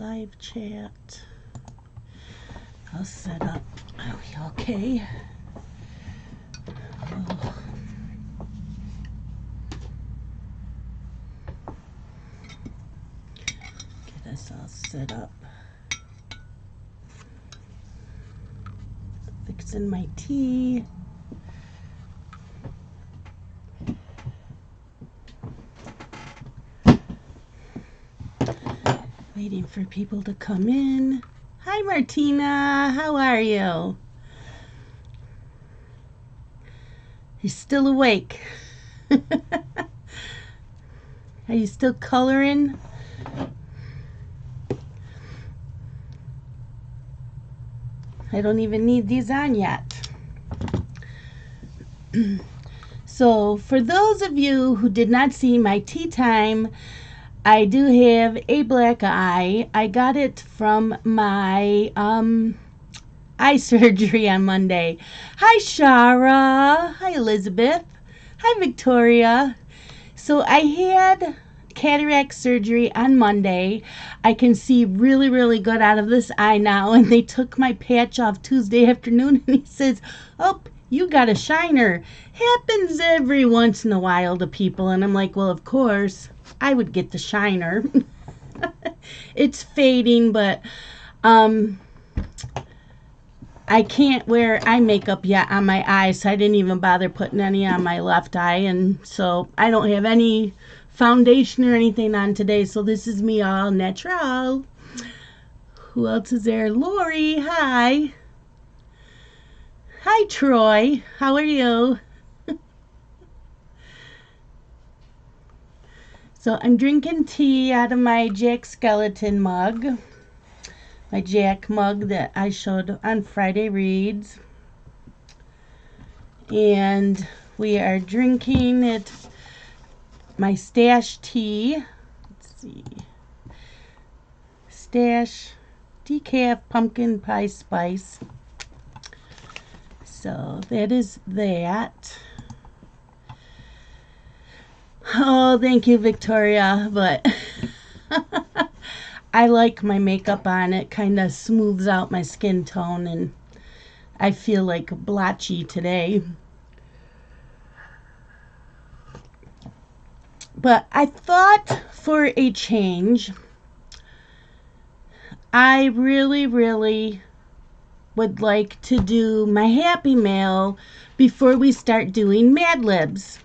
live chat. I'll set up. Are we okay? Oh. Get us all set up. Fixing my tea. Waiting for people to come in. Hi, Martina. How are you? You're still awake. Are you still coloring? I don't even need these on yet. So, for those of you who did not see my tea time, I do have a black eye. I got it from my eye surgery on Monday. Hi, Shara. Hi, Elizabeth. Hi, Victoria. So I had cataract surgery on Monday. I can see really, really good out of this eye now. And they took my patch off Tuesday afternoon. And he says, oh, you got a shiner. Happens every once in a while to people. And I'm like, well, of course, I would get the shiner. It's fading, but I can't wear eye makeup yet on my eyes, so I didn't even bother putting any on my left eye, and so I don't have any foundation or anything on today, so this is me all natural. Who else is there? Lori, hi. Hi, Troy. How are you? So I'm drinking tea out of my Jack Skeleton mug. My Jack mug that I showed on Friday Reads. And we are drinking it, my Stash tea. Let's see. Stash decaf pumpkin pie spice. So that is that. Oh, thank you, Victoria. But I like my makeup on. It kind of smooths out my skin tone, and I feel like blotchy today. But I thought for a change, I really would like to do my Happy Mail before we start doing Mad Libs.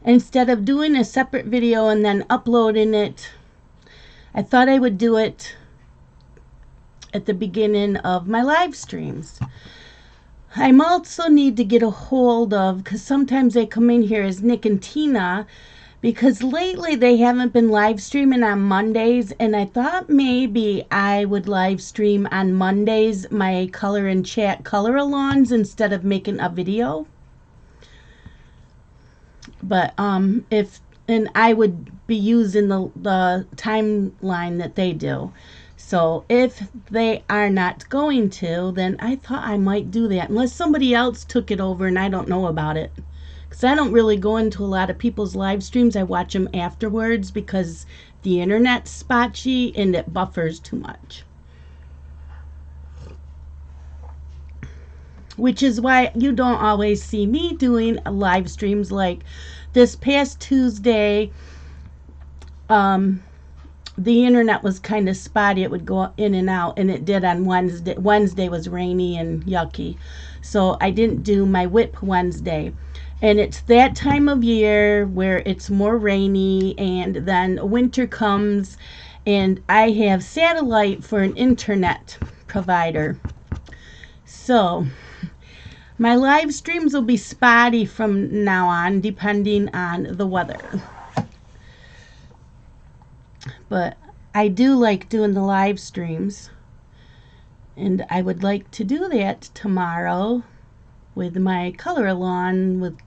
Instead of doing a separate video and then uploading it, I thought I would do it at the beginning of my live streams. I also need to get a hold of, because sometimes they come in here as Nick and Tina, because lately they haven't been live streaming on Mondays, and I thought maybe I would live stream on Mondays my color and chat color alongs instead of making a video. But and I would be using the timeline that they do. So if they are not going to, then I thought I might do that, unless somebody else took it over and I don't know about it. Because I don't really go into a lot of people's live streams. I watch them afterwards because the internet's spotty and it buffers too much. Which is why you don't always see me doing live streams. Like this past Tuesday, the internet was kind of spotty. It would go in and out, and it did on Wednesday. Wednesday was rainy and yucky, so I didn't do my Whip Wednesday. And it's that time of year where it's more rainy, and then winter comes, and I have satellite for an internet provider. So my live streams will be spotty from now on, depending on the weather. But I do like doing the live streams, and I would like to do that tomorrow with my color along with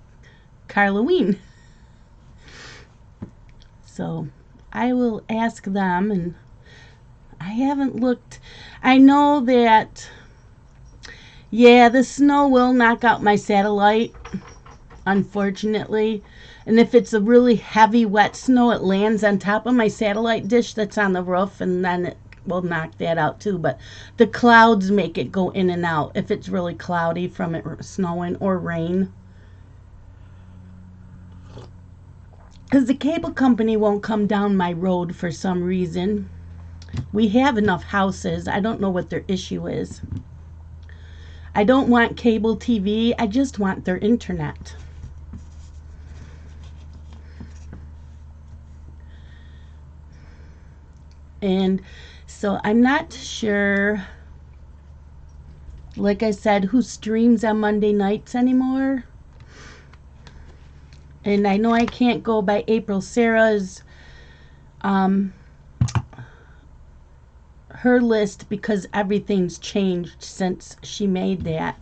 Carloween. So I will ask them, and I haven't looked. I know that, yeah, the snow will knock out my satellite. unfortunately. And if it's a really heavy wet snow, it lands on top of my satellite dish that's on the roof, and then it will knock that out too. But the clouds make it go in and out if it's really cloudy from it snowing or rain. Because the cable company won't come down my road for some reason. We have enough houses. I don't know what their issue is. I don't want cable TV. I just want their internet. And so I'm not sure, like I said, who streams on Monday nights anymore. And I know I can't go by April Sarah's her list because everything's changed since she made that.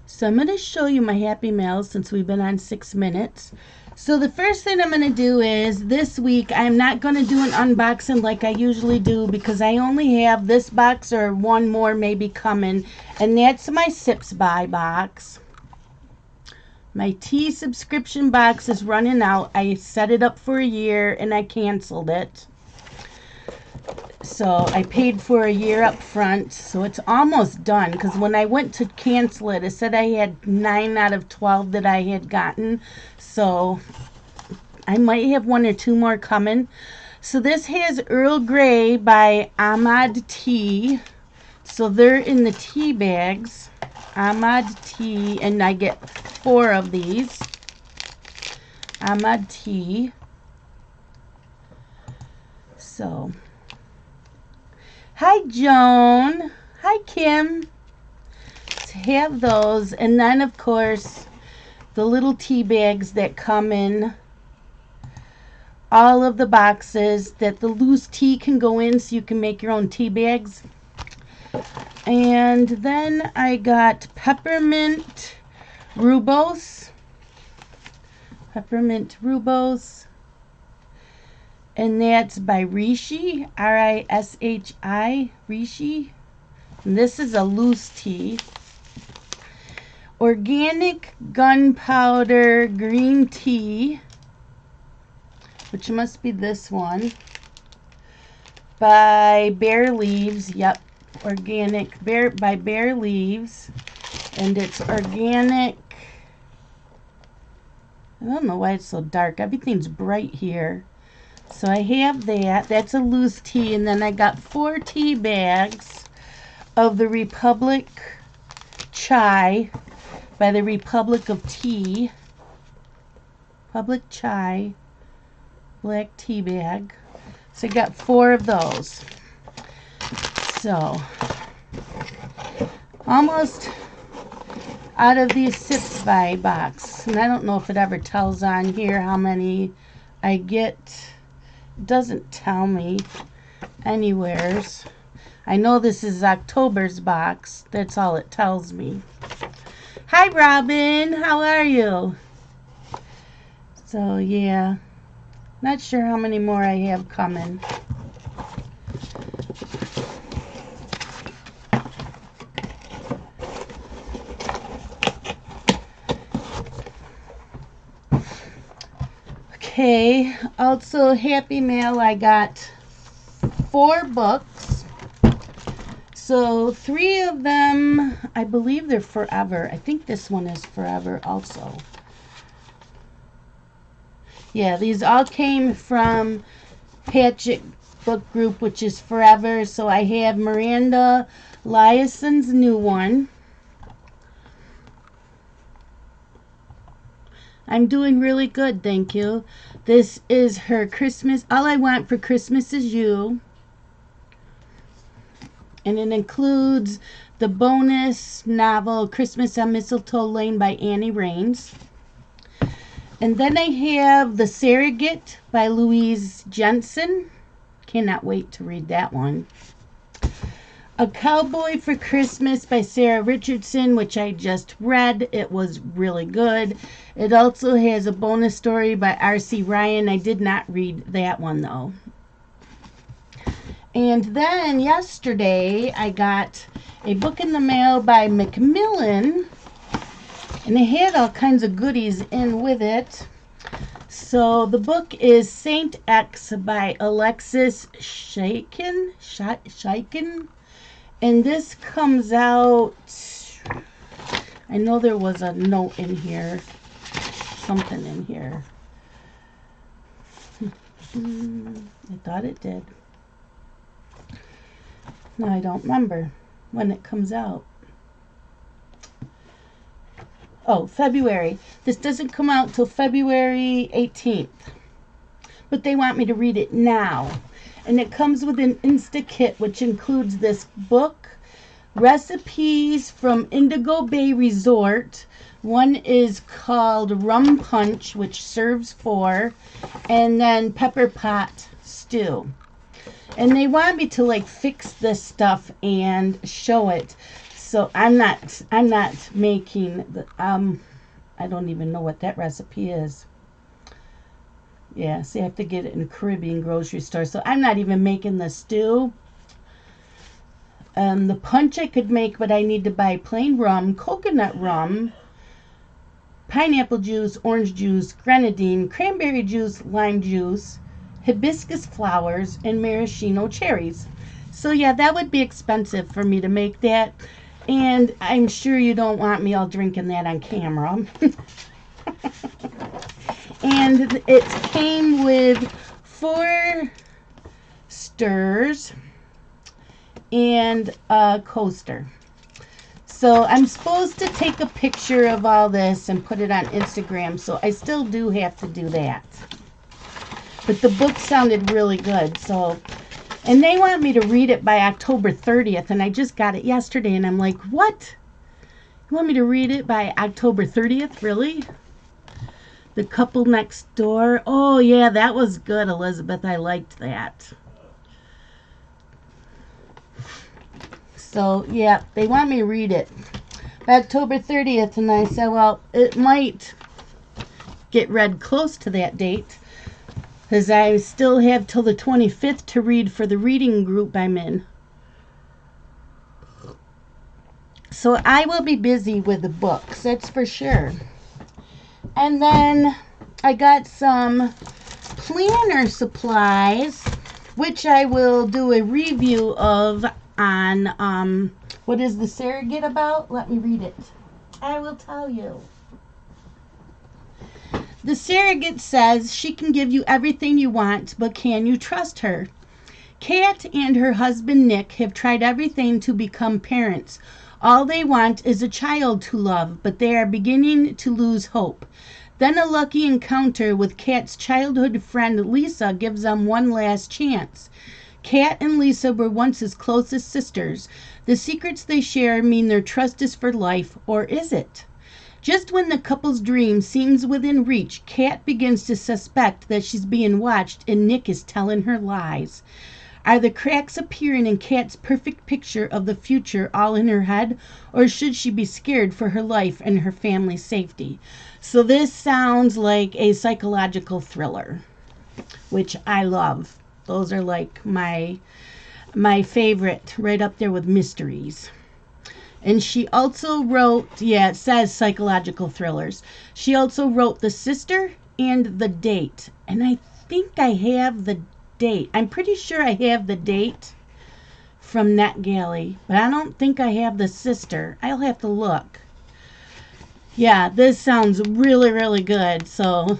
So I'm going to show you my Happy Mail since we've been on 6 minutes. So the first thing I'm going to do is this week I'm not going to do an unboxing like I usually do because I only have this box or one more maybe coming, and that's my Sips Buy box. My tea subscription box is running out. I set it up for a year and I canceled it. So I paid for a year up front, so it's almost done because when I went to cancel it, it said I had 9 out of 12 that I had gotten. So I might have 1 or 2 more coming. So this has Earl Grey by Ahmad Tea. So they're in the tea bags. Ahmad Tea, and I get 4 of these. Ahmad Tea. So, hi Joan. Hi Kim. To have those, and then of course the little tea bags that come in all of the boxes that the loose tea can go in so you can make your own tea bags. And then I got peppermint rooibos. Peppermint rooibos. And that's by Rishi, R-I-S-H-I, Rishi. And this is a loose tea. Organic gunpowder green tea, which must be this one, by Bare Leaves. Yep, organic by Bare Leaves, and it's organic. I don't know why it's so dark. Everything's bright here. So I have that. That's a loose tea, and then I got 4 tea bags of the Republic Chai by the Republic of Tea. Public Chai black tea bag. So I got 4 of those. So almost out of these Sips Buy box. And I don't know if it ever tells on here how many I get. It doesn't tell me anywheres. I know this is October's box. That's all it tells me. Hi Robin, how are you? So yeah, not sure how many more I have coming. Okay, also Happy Mail, I got 4 books. So 3 of them, I believe they're forever. I think this one is forever also. Yeah, these all came from Patchett Book Group, which is forever. So I have Miranda Liason's new one. I'm doing really good, thank you. This is her Christmas. All I Want for Christmas Is You. And it includes the bonus novel Christmas on Mistletoe Lane by Annie Raines. And then I have The Surrogate by Louise Jensen. Cannot wait to read that one. A Cowboy for Christmas by Sarah Richardson, which I just read. It was really good. It also has a bonus story by R.C. Ryan. I did not read that one though. And then yesterday I got a book in the mail by Macmillan, and it had all kinds of goodies in with it. So the book is Saint X by Alexis Shaikin. And this comes out, I know there was a note in here, something in here. I thought it did. No, I don't remember when it comes out. Oh, February. This doesn't come out till February 18th. But they want me to read it now. And it comes with an Insta kit, which includes this book, recipes from Indigo Bay Resort. One is called Rum Punch, which serves 4, and then Pepper Pot Stew. And they want me to like fix this stuff and show it. So I'm not making the I don't even know what that recipe is. Yeah, see, I have to get it in a Caribbean grocery store. So I'm not even making the stew. The punch I could make, but I need to buy plain rum, coconut rum, pineapple juice, orange juice, grenadine, cranberry juice, lime juice, hibiscus flowers, and maraschino cherries. So yeah, that would be expensive for me to make that. And I'm sure you don't want me all drinking that on camera. And it came with 4 stirs and a coaster. So I'm supposed to take a picture of all this and put it on Instagram. So I still do have to do that. But the book sounded really good. So, and they want me to read it by October 30th. And I just got it yesterday. And I'm like, what? You want me to read it by October 30th? Really? The Couple Next Door. Oh, yeah, that was good, Elizabeth. I liked that. So, yeah, they want me to read it by October 30th. And I said, well, it might get read close to that date, because I still have till the 25th to read for the reading group I'm in. So I will be busy with the books, that's for sure. And then I got some planner supplies, which I will do a review of on, what is the surrogate about? Let me read it. I will tell you. The surrogate says she can give you everything you want, but can you trust her? Kat and her husband Nick have tried everything to become parents. All they want is a child to love, but they are beginning to lose hope. Then a lucky encounter with Kat's childhood friend Lisa gives them one last chance. Kat and Lisa were once as close as sisters. The secrets they share mean their trust is for life, or is it? Just when the couple's dream seems within reach, Kat begins to suspect that she's being watched and Nick is telling her lies. Are the cracks appearing in Kat's perfect picture of the future all in her head, or should she be scared for her life and her family's safety? So this sounds like a psychological thriller, which I love. Those are like my favorite, right up there with mysteries. And she also wrote, yeah, it says psychological thrillers. She also wrote The Sister and The Date. And I think I have the date. I'm pretty sure I have the date from NetGalley, but I don't think I have The Sister. I'll have to look. Yeah, this sounds really, really good. So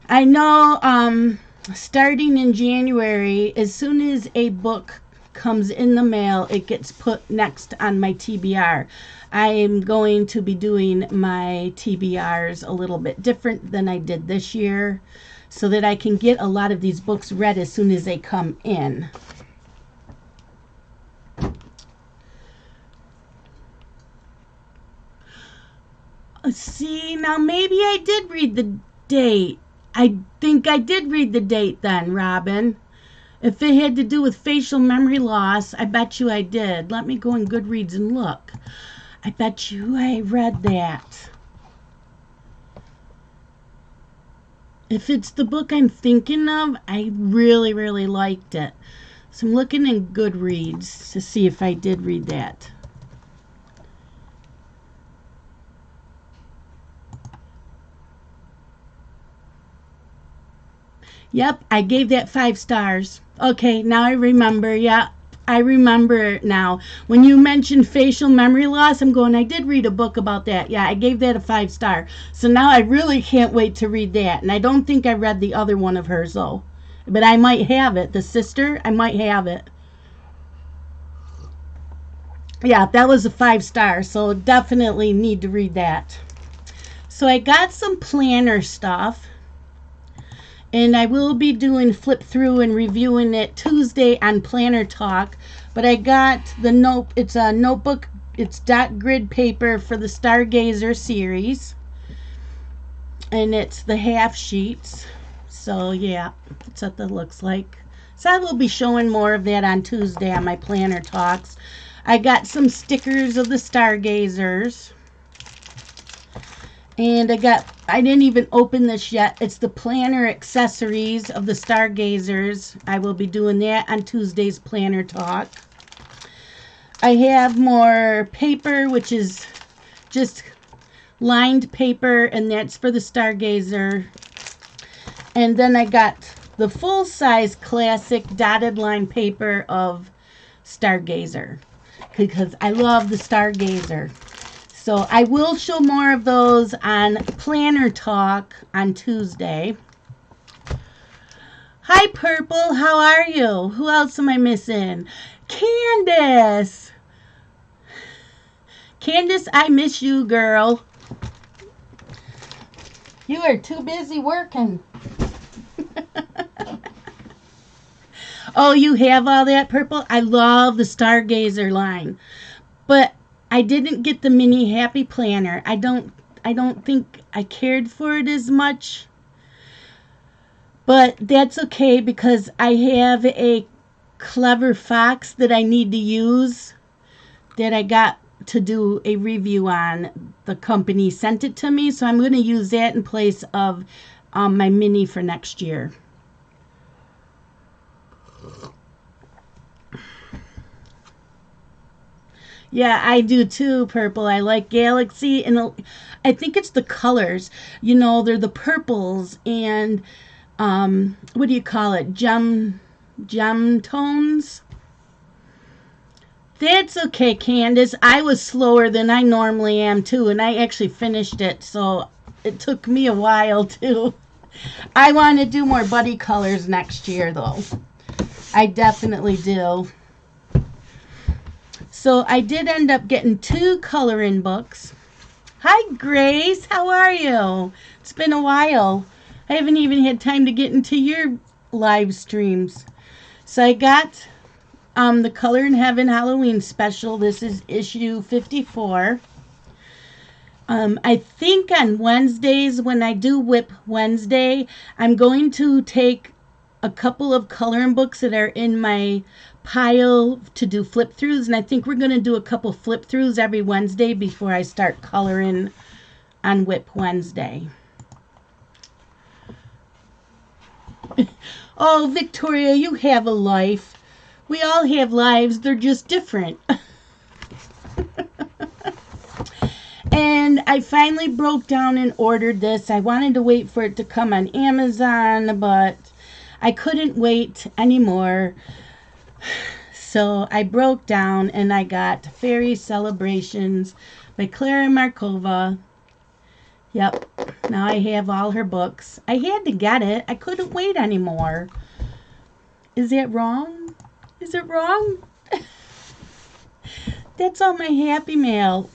I know starting in January, as soon as a book comes in the mail, it gets put next on my TBR. I am going to be doing my TBRs a little bit different than I did this year, so that I can get a lot of these books read as soon as they come in. See, now maybe I did read the date. I think I did read the date then, Robin. If it had to do with facial memory loss, I bet you I did. Let me go in Goodreads and look. I bet you I read that. If it's the book I'm thinking of, I really, really liked it. So I'm looking in Goodreads to see if I did read that. Yep, I gave that 5 stars. Okay, now I remember. Yeah, I remember it now. When you mentioned facial memory loss, I'm going, I did read a book about that. Yeah, I gave that a 5 star. So now I really can't wait to read that. And I don't think I read the other one of hers, though. But I might have it. The sister, I might have it. Yeah, that was a 5 star. So definitely need to read that. So I got some planner stuff. And I will be doing flip through and reviewing it Tuesday on Planner Talk. But I got the note. It's a notebook. It's dot grid paper for the Stargazer series, and it's the half sheets. So yeah, that's what that looks like. So I will be showing more of that on Tuesday on my Planner Talks. I got some stickers of the Stargazers. And I didn't even open this yet. It's the planner accessories of the Stargazers. I will be doing that on Tuesday's Planner Talk. I have more paper, which is just lined paper, and that's for the Stargazer. And then I got the full-size classic dotted line paper of Stargazer, because I love the Stargazer. So I will show more of those on Planner Talk on Tuesday. Hi, Purple. How are you? Who else am I missing? Candace. Candace, I miss you, girl. You are too busy working. Oh, you have all that, Purple? I love the Stargazer line. But I didn't get the mini happy planner. I don't think I cared for it as much. But that's okay because I have a clever fox that I need to use that I got to do a review on. The company sent it to me, so I'm going to use that in place of my mini for next year. Yeah, I do too, Purple. I like Galaxy, and I think it's the colors. You know, they're the purples and what do you call it? Gem tones. That's okay, Candace. I was slower than I normally am too, and I actually finished it, so it took me a while too. I want to do more buddy colors next year, though. I definitely do. So I did end up getting 2 coloring books. Hi, Grace. How are you? It's been a while. I haven't even had time to get into your live streams. So I got the Color in Heaven Halloween special. This is issue 54. I think on Wednesdays, when I do Whip Wednesday, I'm going to take a couple of coloring books that are in my pile to do flip throughs, and I think we're going to do a couple flip throughs every Wednesday before I start coloring on Whip Wednesday. Oh, Victoria, you have a life. We all have lives, they're just different. And I finally broke down and ordered this. I wanted to wait for it to come on Amazon, but I couldn't wait anymore. So I broke down and I got Fairy Celebrations by Clara Markova. Yep, now I have all her books. I had to get it. I couldn't wait anymore. Is that wrong? Is it wrong? That's all my Happy Mail.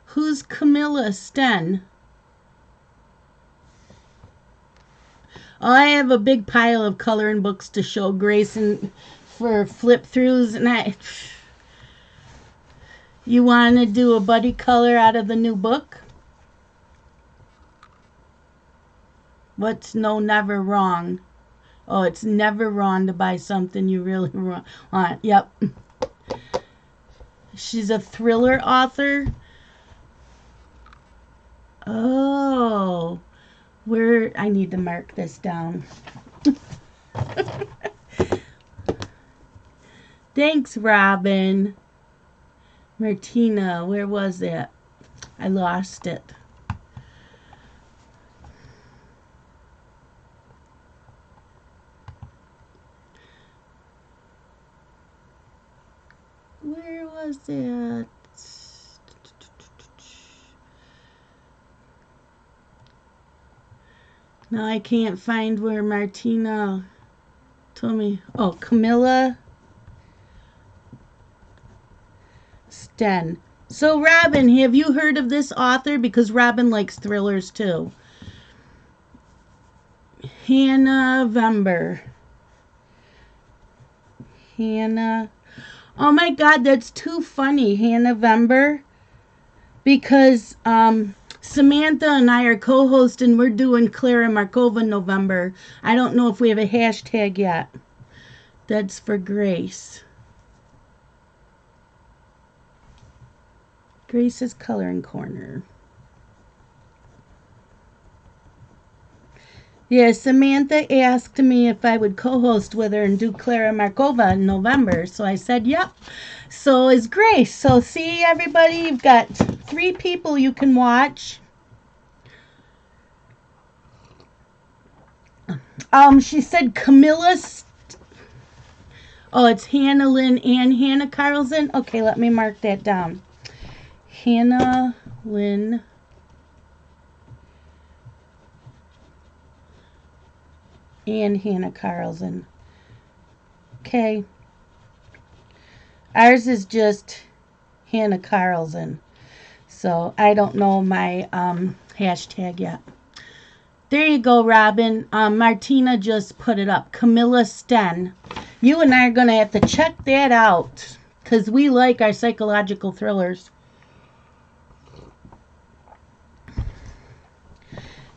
Who's Camilla Sten? Oh, I have a big pile of coloring books to show Grace and for flip throughs, and you want to do a buddy color out of the new book? What's never wrong? Oh, it's never wrong to buy something you really want. Yep. She's a thriller author. Oh, Where I need to mark this down. Thanks, Robin. Martina, where was it? I lost it. Where was it? Now I can't find where Martina told me. Oh, Camilla Sten. So, Robin, have you heard of this author? Because Robin likes thrillers too. Hannah Vember. Hannah. Oh my God, that's too funny, Hannah Vember. Because Samantha and I are co-hosting. We're doing Clara Markova November. I don't know if we have a hashtag yet. That's for Grace. Grace's Coloring Corner. Yeah, Samantha asked me if I would co-host with her and do Clara Markova in November. So I said, yep. So is Grace. So see, everybody, you've got 3 people you can watch. She said Camilla. Oh, it's Hannah Lynn and Hannah Carlson. Okay, let me mark that down. Hannah Lynn and Hannah Carlson. Okay. Ours is just Hannah Carlson. So I don't know my hashtag yet. There you go, Robin. Martina just put it up. Camilla Sten. You and I are going to have to check that out because we like our psychological thrillers.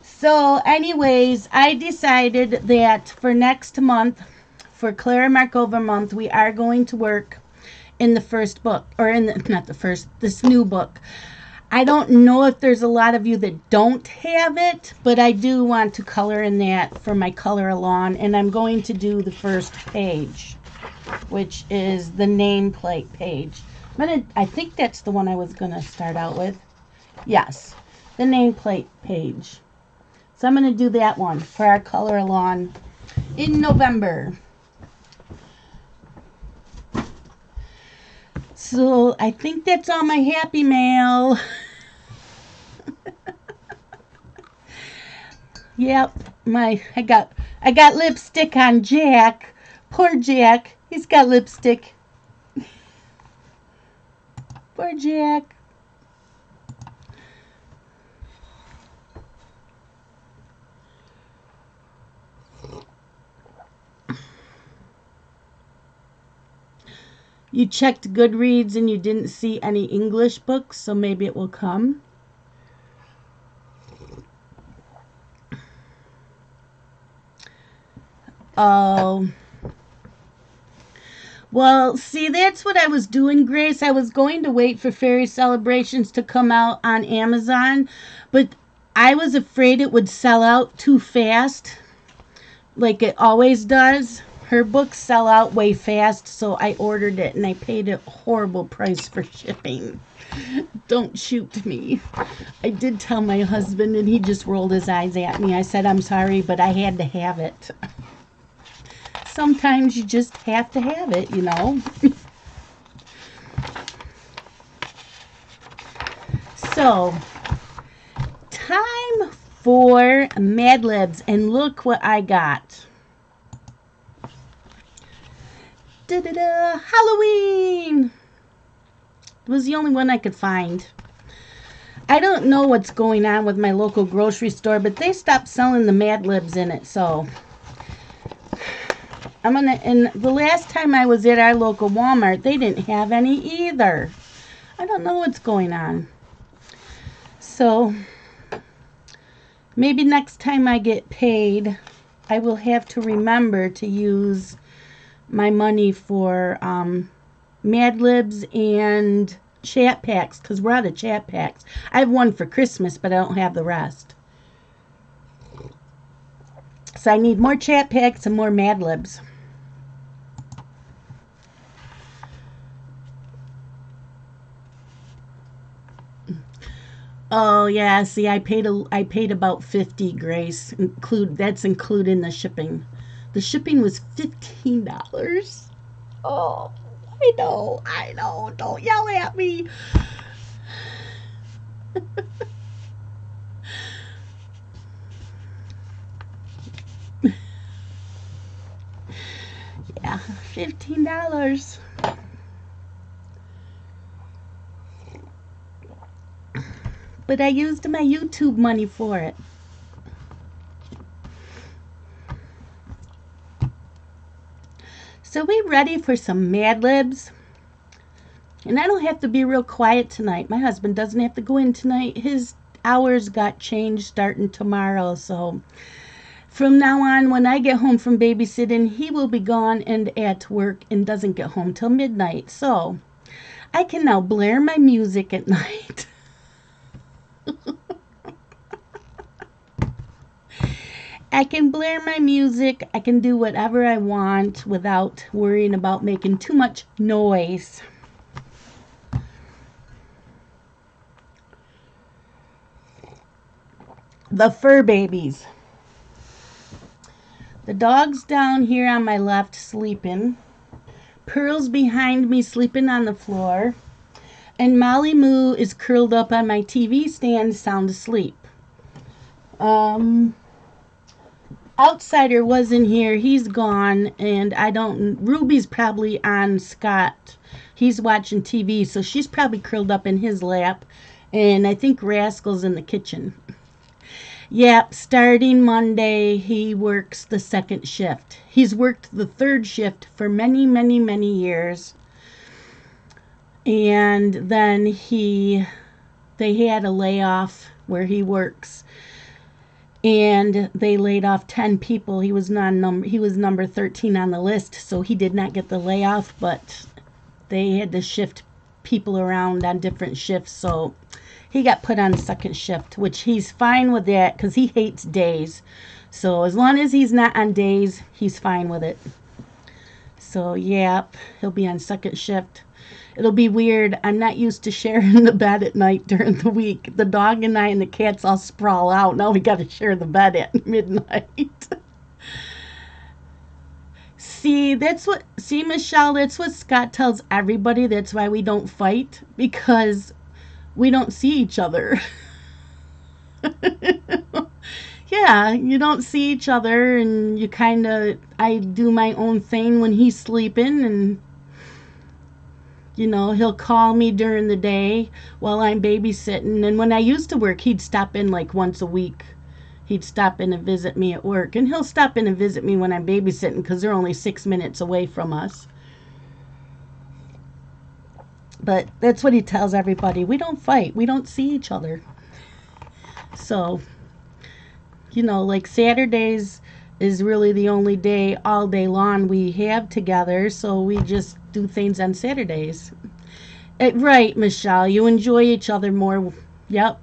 So anyways, I decided that for next month, for Clara Markova month, we are going to work in the first book, or in the, not the first, this new book. I don't know if there's a lot of you that don't have it, but I do want to color in that for my color along, and I'm going to do the first page, which is the nameplate page. I think that's the one I was going to start out with. Yes, the nameplate page. So I'm going to do that one for our color along in November. So I think that's all my happy mail. Yep, I got lipstick on Jack. Poor Jack. He's got lipstick. Poor Jack. You checked Goodreads and you didn't see any English books, so maybe it will come. Oh. Well, see, that's what I was doing, Grace. I was going to wait for Fairy Celebrations to come out on Amazon, but I was afraid it would sell out too fast, like it always does. Her books sell out way fast, so I ordered it and I paid a horrible price for shipping. Don't shoot me. I did tell my husband and he just rolled his eyes at me. I said, I'm sorry, but I had to have it. Sometimes you just have to have it, you know. So, time for Mad Libs, and look what I got. Da-da-da, Halloween! It was the only one I could find. I don't know what's going on with my local grocery store, but they stopped selling the Mad Libs in it, so and the last time I was at our local Walmart, they didn't have any either. I don't know what's going on. So maybe next time I get paid, I will have to remember to use my money for Mad Libs and chat packs, because we're out of chat packs. I have one for Christmas, but I don't have the rest. Yes, I need more chat packs and more Mad Libs. Oh yeah, see, I paid about 50, Grace. That's including the shipping. The shipping was $15. Oh, I know. Don't yell at me. Yeah, $15. But I used my YouTube money for it. So we ready for some Mad Libs? And I don't have to be real quiet tonight. My husband doesn't have to go in tonight. His hours got changed starting tomorrow. So from now on, when I get home from babysitting, he will be gone and at work and doesn't get home till midnight. So I can now blare my music at night. I can blare my music. I can do whatever I want without worrying about making too much noise. The fur babies. The dog's down here on my left sleeping. Pearl's behind me sleeping on the floor. And Molly Moo is curled up on my TV stand sound asleep. Outsider wasn't here. He's gone. And Ruby's probably on Scott. He's watching TV, so she's probably curled up in his lap. And I think Rascal's in the kitchen. Yep, starting Monday, he works the second shift. He's worked the third shift for many, many, many years. And then they had a layoff where he works. And they laid off 10 people. He was number 13 on the list, so he did not get the layoff, but they had to shift people around on different shifts, so he got put on second shift, which he's fine with that because he hates days. So as long as he's not on days, he's fine with it. So yep, he'll be on second shift. It'll be weird. I'm not used to sharing the bed at night during the week. The dog and I and the cats all sprawl out. Now we got to share the bed at midnight. See, Michelle, that's what Scott tells everybody. That's why we don't fight, because we don't see each other. Yeah, you don't see each other, and I do my own thing when he's sleeping, and he'll call me during the day while I'm babysitting. And when I used to work, he'd stop in like once a week. He'd stop in and visit me at work, and he'll stop in and visit me when I'm babysitting because they're only 6 minutes away from us. But that's what he tells everybody. We don't fight. We don't see each other. So, like Saturdays is really the only day all day long we have together. So we just do things on Saturdays. Right, Michelle. You enjoy each other more. Yep.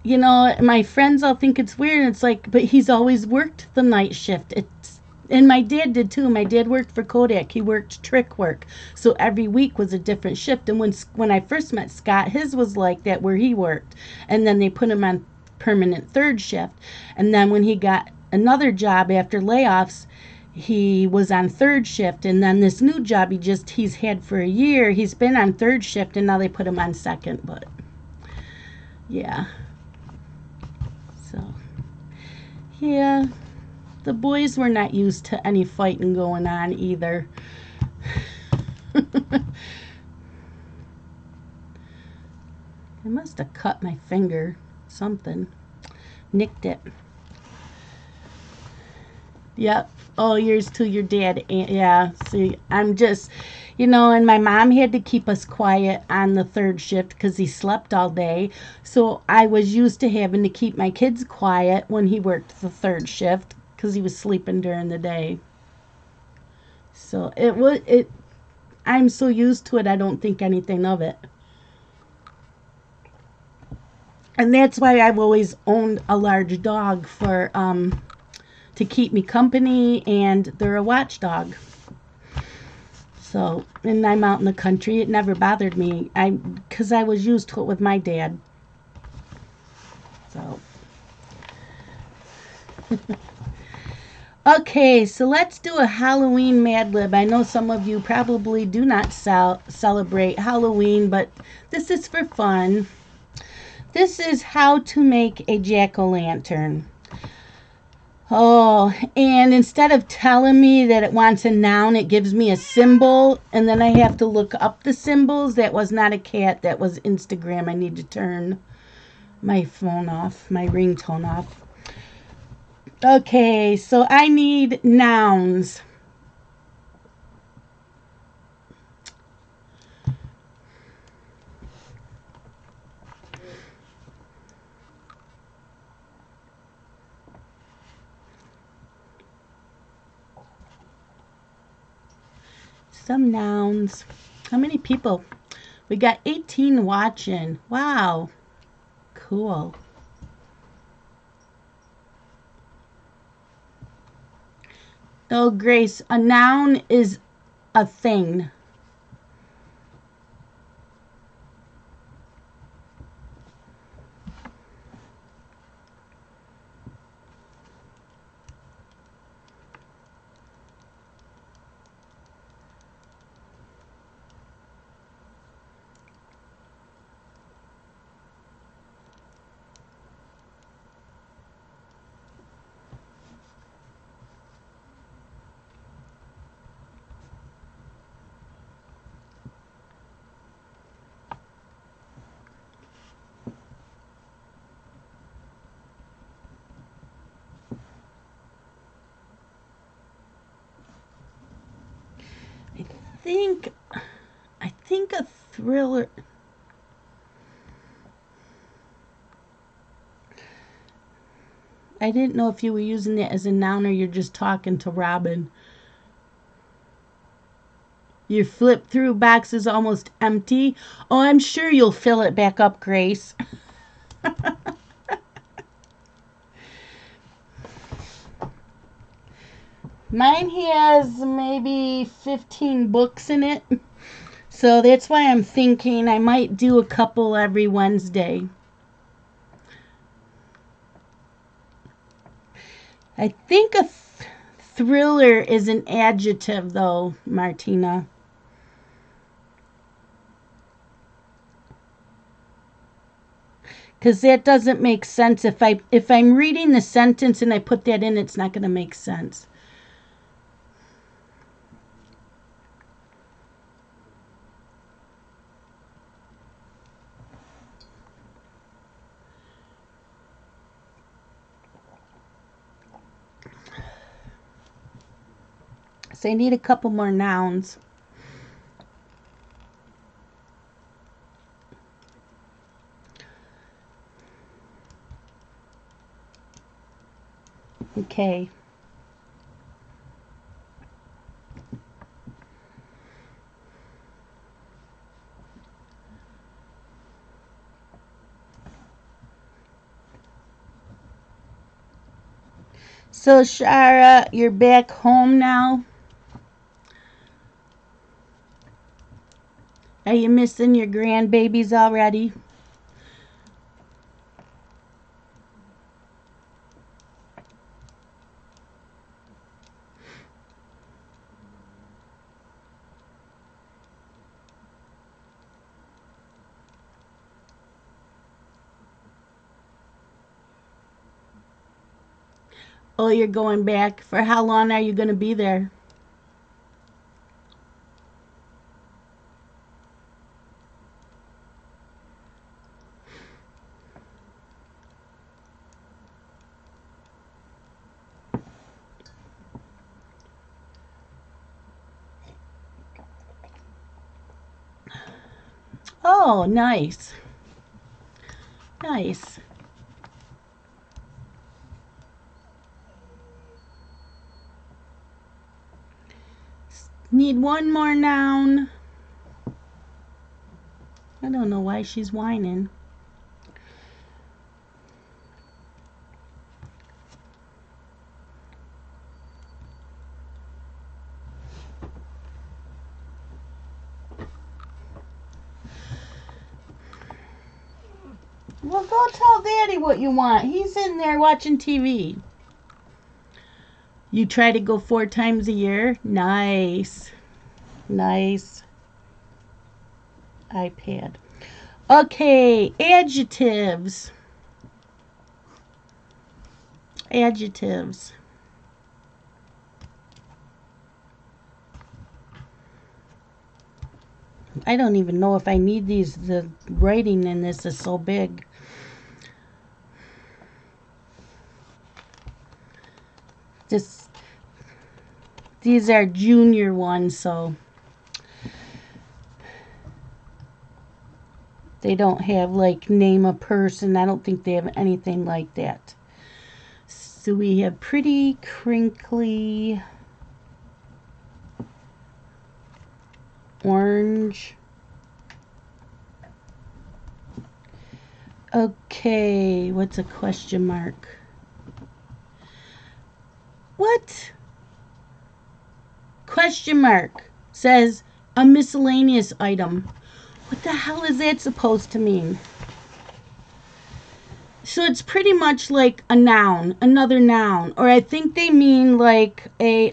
My friends all think it's weird. It's like, but he's always worked the night shift. And my dad did too. My dad worked for Kodak. He worked trick work. So every week was a different shift. And when I first met Scott, his was like that where he worked. And then they put him on permanent third shift. And then when he got another job after layoffs, he was on third shift. And then this new job he's had for a year, he's been on third shift, and now they put him on second. But yeah. So yeah. The boys were not used to any fighting going on either. I must have cut my finger. Something. Nicked it. Yep. Oh, yours too, your dad. Yeah. See, I'm just, and my mom had to keep us quiet on the third shift because he slept all day. So I was used to having to keep my kids quiet when he worked the third shift, because he was sleeping during the day. So I'm so used to it, I don't think anything of it. And that's why I've always owned a large dog for to keep me company, and they're a watchdog. So, and I'm out in the country. It never bothered me. Because I was used to it with my dad. So, okay, so let's do a Halloween Mad Lib. I know some of you probably do not celebrate Halloween, but this is for fun. This is how to make a jack-o'-lantern. Oh, and instead of telling me that it wants a noun, it gives me a symbol, and then I have to look up the symbols. That was not a cat, that was Instagram. I need to turn my phone off, my ringtone off. Okay, so I need nouns. Some nouns. How many people? We got 18 watching. Wow. Cool. Oh, Grace, a noun is a thing. think I think a thriller. I didn't know if you were using it as a noun or you're just talking to Robin. Your flip through box is almost empty. Oh, I'm sure you'll fill it back up, Grace. Mine has maybe 15 books in it. So that's why I'm thinking I might do a couple every Wednesday. I think a thriller is an adjective, though, Martina. Because that doesn't make sense. If I'm reading the sentence and I put that in, it's not going to make sense. So I need a couple more nouns. Okay. So, Shara, you're back home now? Are you missing your grandbabies already? Oh, you're going back. For how long are you going to be there? Oh, nice. Nice. Need one more noun. I don't know why she's whining. Well, go tell Daddy what you want. He's in there watching TV. You try to go 4 times a year? Nice. Nice. iPad. Okay, adjectives. Adjectives. I don't even know if I need these. The writing in this is so big. These are junior ones, so they don't have like name a person. I don't think they have anything like that. So we have pretty, crinkly, orange. Okay, what's a question mark? What? Question mark says a miscellaneous item. What the hell is that supposed to mean? So it's pretty much like a noun, another noun, or I think they mean like a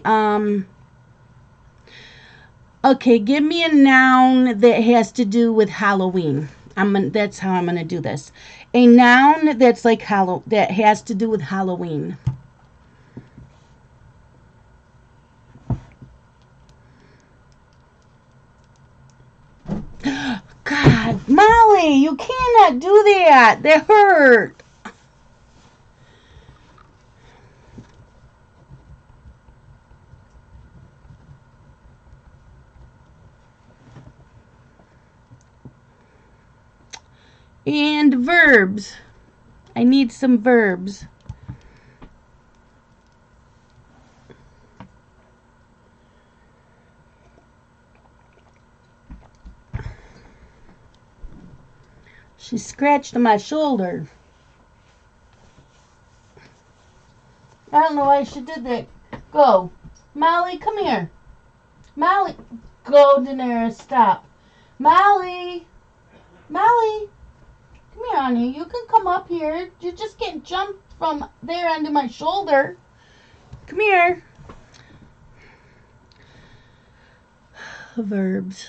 okay, give me a noun that has to do with Halloween. That's how I'm gonna do this. A noun that's like that has to do with Halloween. God, Molly, you cannot do that. That hurt. And verbs. I need some verbs. She scratched my shoulder. I don't know why she did that. Go. Molly, come here. Molly. Go, Daenerys. Stop. Molly. Molly. Come here, honey. You can come up here. You're just getting jumped from there onto my shoulder. Come here. Verbs.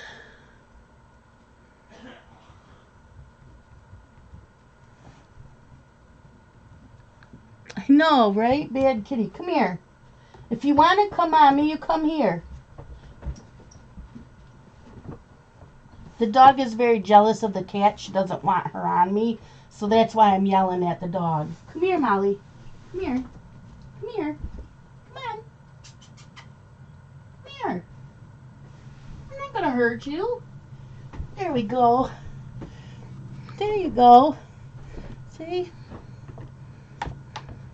I know, right? Bad kitty. Come here. If you want to come on me, you come here. The dog is very jealous of the cat. She doesn't want her on me. So that's why I'm yelling at the dog. Come here, Molly. Come here. Come here. Come on. Come here. I'm not going to hurt you. There we go. There you go. See?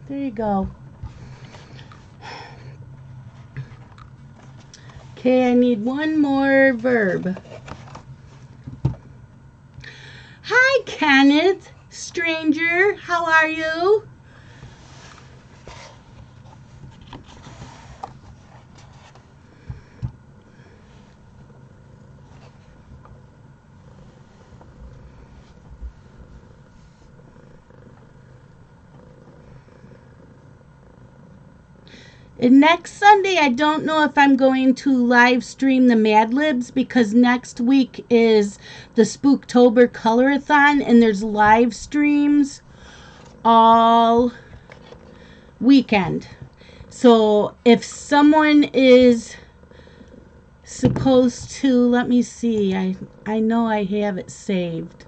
There you go. Okay, I need one more verb. Hi, Kenneth. Stranger, how are you? And next Sunday, I don't know if I'm going to live stream the Mad Libs because next week is the Spooktober Colorathon and there's live streams all weekend. So if someone is supposed to, let me see, I know I have it saved.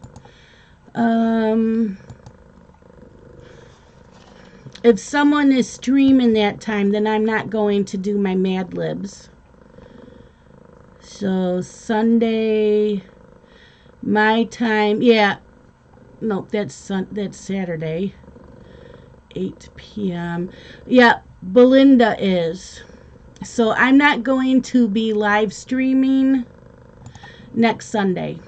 If someone is streaming that time, then I'm not going to do my Mad Libs. So Sunday, my time, yeah. Nope, that's Saturday, 8 p.m. Yeah, Belinda is. So I'm not going to be live streaming next Sunday.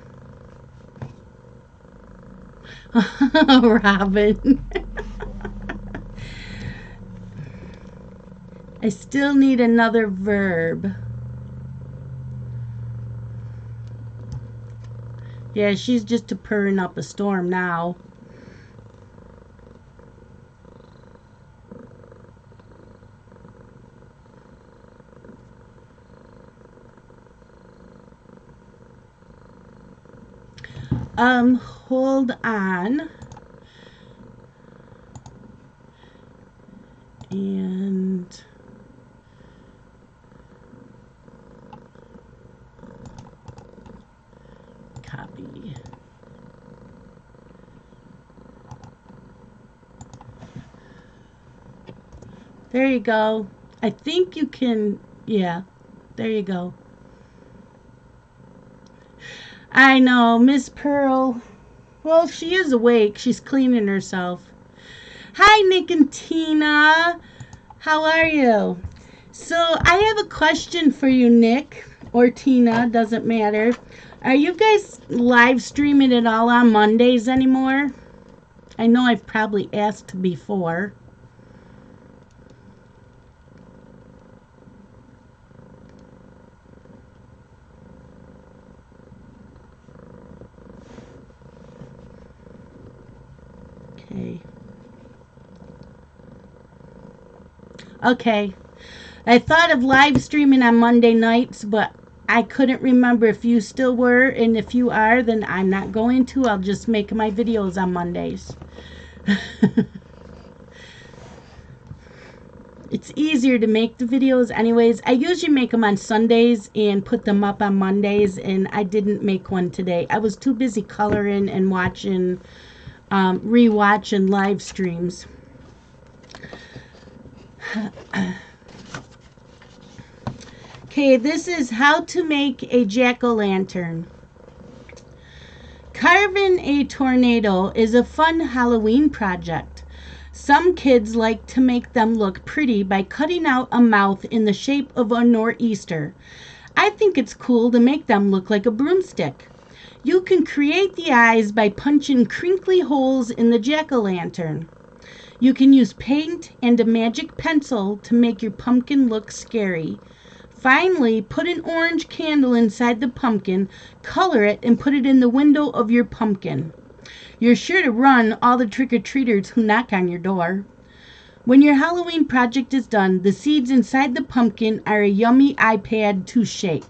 Robin. I still need another verb. Yeah, she's just purring up a storm now. Hold on. And copy. There you go. I think you can, yeah, there you go. I know, Miss Pearl. Well, she is awake. She's cleaning herself. Hi, Nick and Tina. How are you? So, I have a question for you, Nick, or Tina, doesn't matter. Are you guys live streaming at all on Mondays anymore? I know I've probably asked before. Okay. Okay. I thought of live streaming on Monday nights, but I couldn't remember if you still were, and if you are, then I'm not going to. I'll just make my videos on Mondays. It's easier to make the videos anyways. I usually make them on Sundays and put them up on Mondays, and I didn't make one today. I was too busy coloring and watching, rewatching live streams. Okay, this is how to make a jack-o'-lantern. Carving a tornado is a fun Halloween project. Some kids like to make them look pretty by cutting out a mouth in the shape of a nor'easter. I think it's cool to make them look like a broomstick. You can create the eyes by punching crinkly holes in the jack-o'-lantern. You can use paint and a magic pencil to make your pumpkin look scary. Finally, put an orange candle inside the pumpkin, color it, and put it in the window of your pumpkin. You're sure to run all the trick-or-treaters who knock on your door. When your Halloween project is done, the seeds inside the pumpkin are a yummy iPad to shake.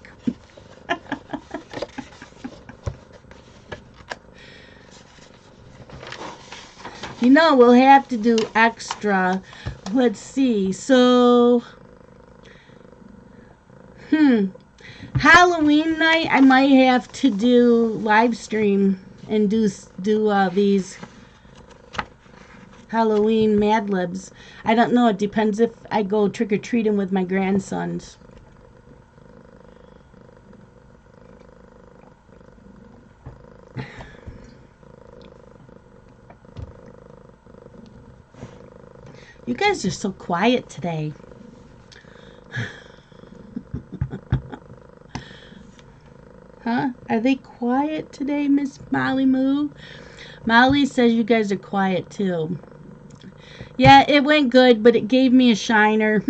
You know, we'll have to do extra. Let's see. So, Halloween night, I might have to do live stream and do these Halloween Mad Libs. I don't know. It depends if I go trick-or-treating with my grandsons. You guys are so quiet today. Huh? Are they quiet today, Miss Molly Moo? Molly says you guys are quiet too. Yeah, it went good, but it gave me a shiner.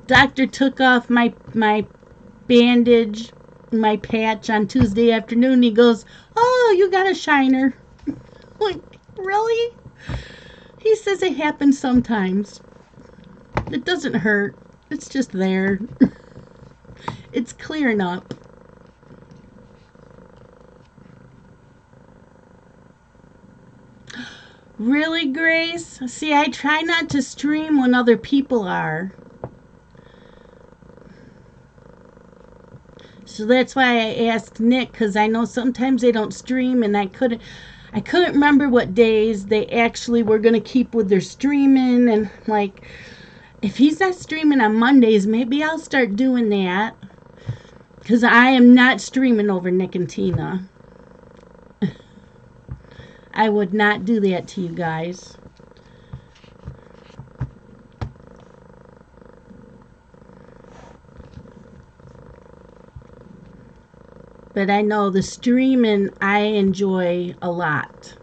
Doctor took off my bandage, my patch on Tuesday afternoon. He goes, "Oh, you got a shiner." Like, really? He says it happens sometimes. It doesn't hurt. It's just there. It's clearing up. Really, Grace? See, I try not to stream when other people are. So that's why I asked Nick, because I know sometimes they don't stream, and I couldn't remember what days they actually were going to keep with their streaming. And like, if he's not streaming on Mondays, maybe I'll start doing that, because I am not streaming over Nick and Tina. I would not do that to you guys. But I know the streaming I enjoy a lot.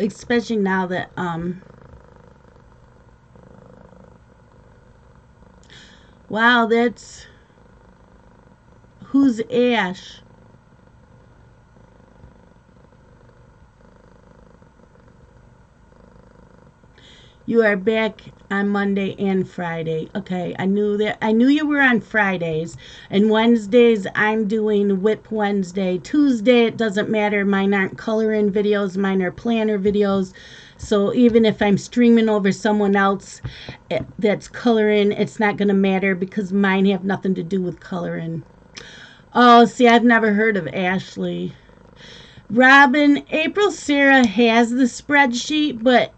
Especially now that wow, that's who's Ash? You are back on Monday and Friday. Okay, I knew that. I knew you were on Fridays. And Wednesdays, I'm doing Whip Wednesday. Tuesday, it doesn't matter. Mine aren't coloring videos, mine are planner videos. So even if I'm streaming over someone else that's coloring, it's not going to matter because mine have nothing to do with coloring. Oh, see, I've never heard of Ashley. Robin, April Sarah has the spreadsheet, but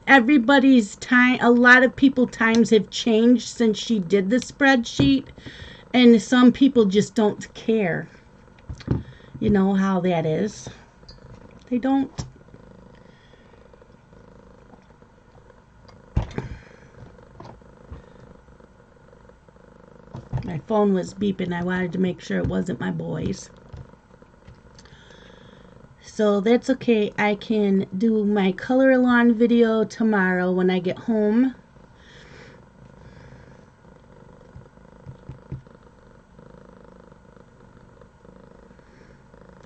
everybody's time, a lot of people times have changed since she did the spreadsheet, and some people just don't care. You know how that is. They don't. My phone was beeping. I wanted to make sure it wasn't my boys. So that's okay. I can do my color along video tomorrow when I get home.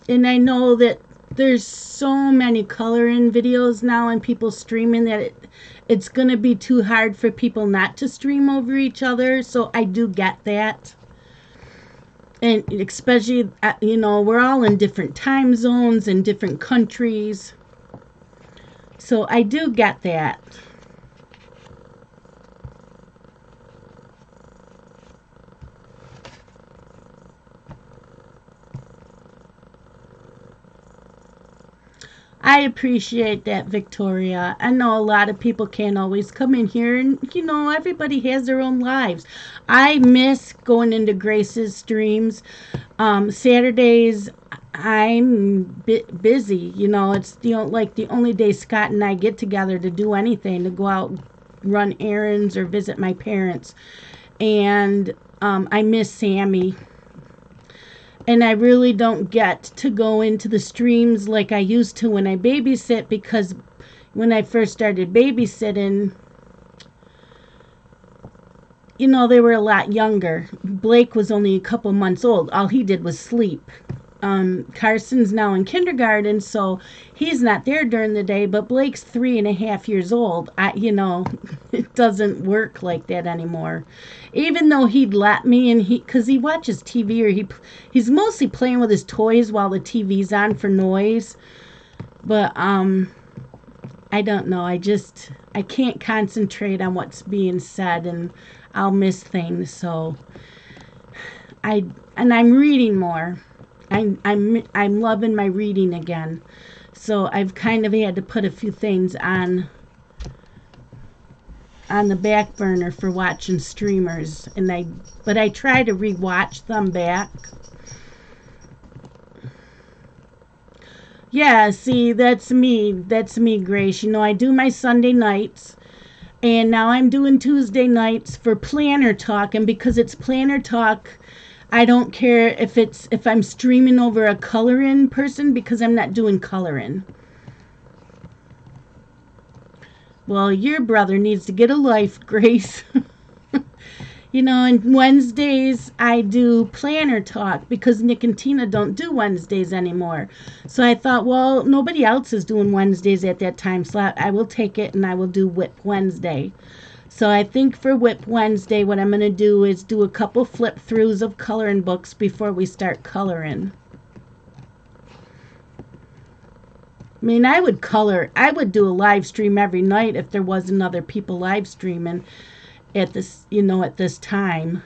And I know that there's so many coloring videos now and people streaming that it's going to be too hard for people not to stream over each other. So I do get that. And especially, you know, we're all in different time zones and different countries. So I do get that. I appreciate that, Victoria. I know a lot of people can't always come in here, and you know, everybody has their own lives. I miss going into Grace's streams. Saturdays, I'm busy. You know, it's like the only day Scott and I get together to do anything, to go out, run errands, or visit my parents. And I miss Sammy. And I really don't get to go into the streams like I used to when I babysit, because when I first started babysitting, you know, they were a lot younger. Blake was only a couple months old. All he did was sleep. Carson's now in kindergarten, so he's not there during the day, but Blake's 3.5 years old. It doesn't work like that anymore. Even though he'd let me, and because he watches TV, or he's mostly playing with his toys while the TV's on for noise. But I don't know. I can't concentrate on what's being said, and I'll miss things. So I'm reading more. I'm loving my reading again. So I've kind of had to put a few things on the back burner for watching streamers, but I try to rewatch them back. Yeah, see, that's me, Grace. You know, I do my Sunday nights, and now I'm doing Tuesday nights for planner talk, and because it's planner talk, I don't care if I'm streaming over a coloring person, because I'm not doing coloring. Well, your brother needs to get a life, Grace. You know, and Wednesdays I do planner talk because Nick and Tina don't do Wednesdays anymore. So I thought, well, nobody else is doing Wednesdays at that time slot. I will take it and I will do Whip Wednesday. So I think for Whip Wednesday, what I'm going to do is do a couple flip throughs of coloring books before we start coloring. I mean, I would do a live stream every night if there wasn't other people live streaming at this time.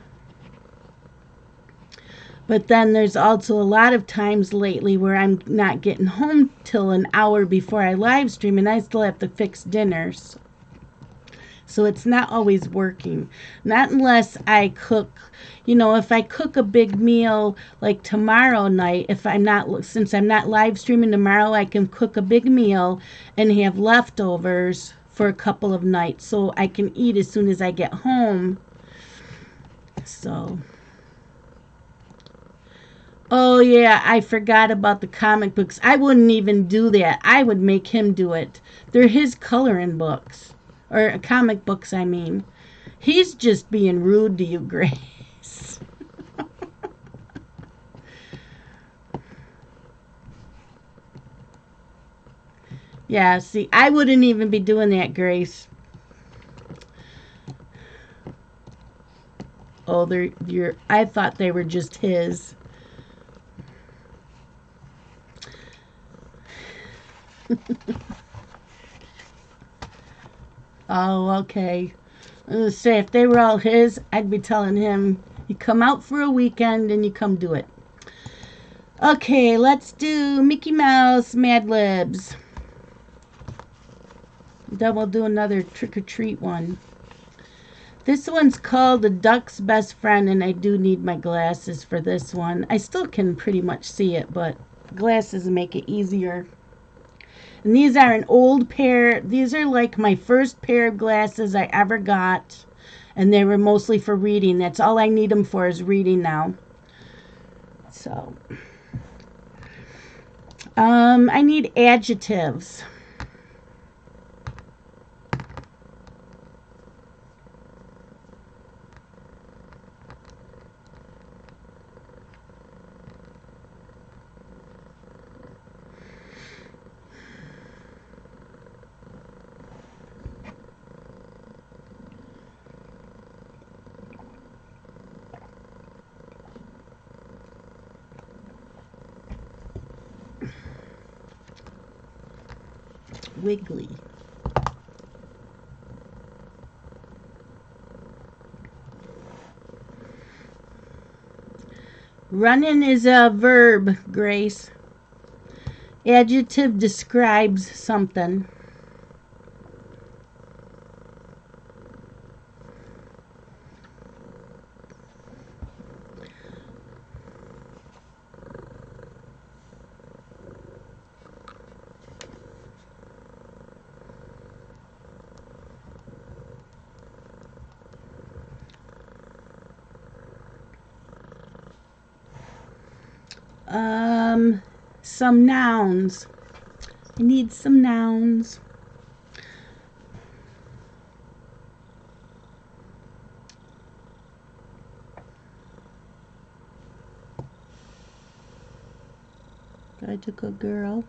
But then there's also a lot of times lately where I'm not getting home till an hour before I live stream, and I still have to fix dinners. So it's not always working. Not unless I cook. You know, if I cook a big meal like tomorrow night, since I'm not live streaming tomorrow, I can cook a big meal and have leftovers for a couple of nights so I can eat as soon as I get home. So, oh yeah, I forgot about the comic books. I wouldn't even do that. I would make him do it. They're his coloring books. Or comic books, I mean. He's just being rude to you, Grace. Yeah, see, I wouldn't even be doing that, Grace. Oh, I thought they were just his. Oh, okay. I was gonna say, if they were all his, I'd be telling him, you come out for a weekend and you come do it. Okay, let's do Mickey Mouse Mad Libs. Then we'll do another trick or treat one. This one's called The Duck's Best Friend, and I do need my glasses for this one. I still can pretty much see it, but glasses make it easier. And these are an old pair. These are like my first pair of glasses I ever got, and they were mostly for reading. That's all I need them for is reading now. So, I need adjectives. Wiggly. Running is a verb, Grace. Adjective describes something. Some nouns. I need some nouns. I took a girl.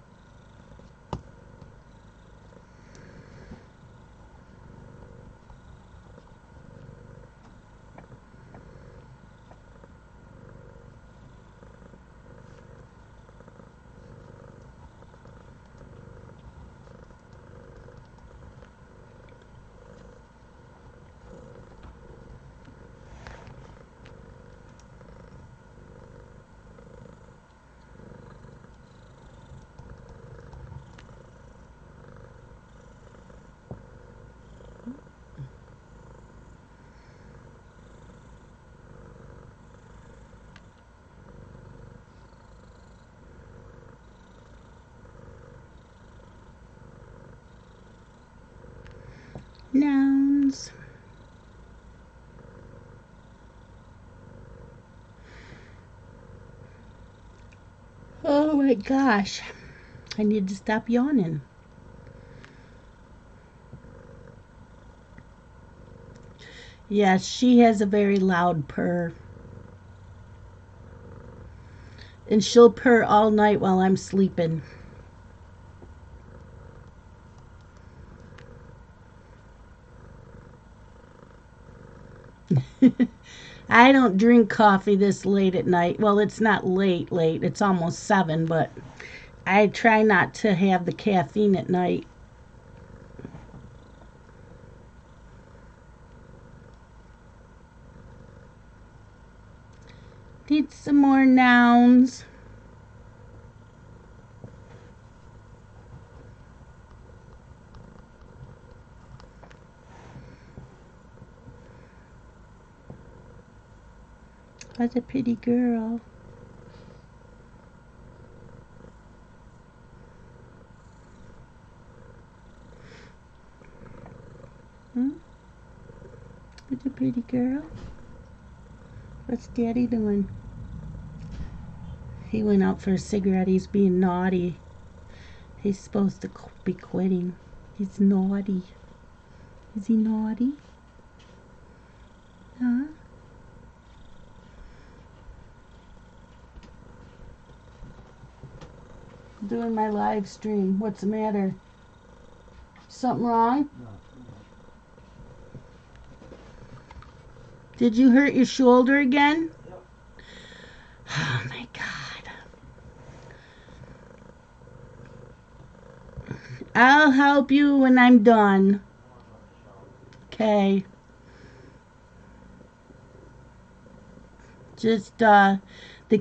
Nouns. Oh my gosh. I need to stop yawning. Yes, she has a very loud purr. And she'll purr all night while I'm sleeping. I don't drink coffee this late at night. Well, it's not late, late. It's almost 7, but I try not to have the caffeine at night. Need some more nouns. What a pretty girl. Hmm? What a pretty girl. What's Daddy doing? He went out for a cigarette. He's being naughty. He's supposed to be quitting. He's naughty. Is he naughty? Huh? Doing my live stream. What's the matter? Something wrong? Did you hurt your shoulder again? Yep. Oh my God. I'll help you when I'm done. Okay. Just, the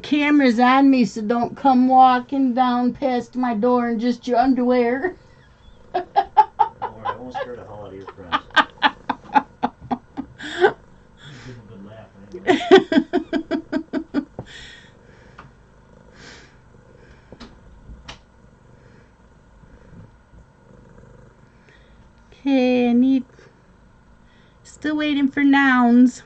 camera's on me, so don't come walking down past my door in just your underwear. Don't worry, I won't scare the hell out of your friends. Give them a good laugh anyway. Okay, I need... Still waiting for nouns.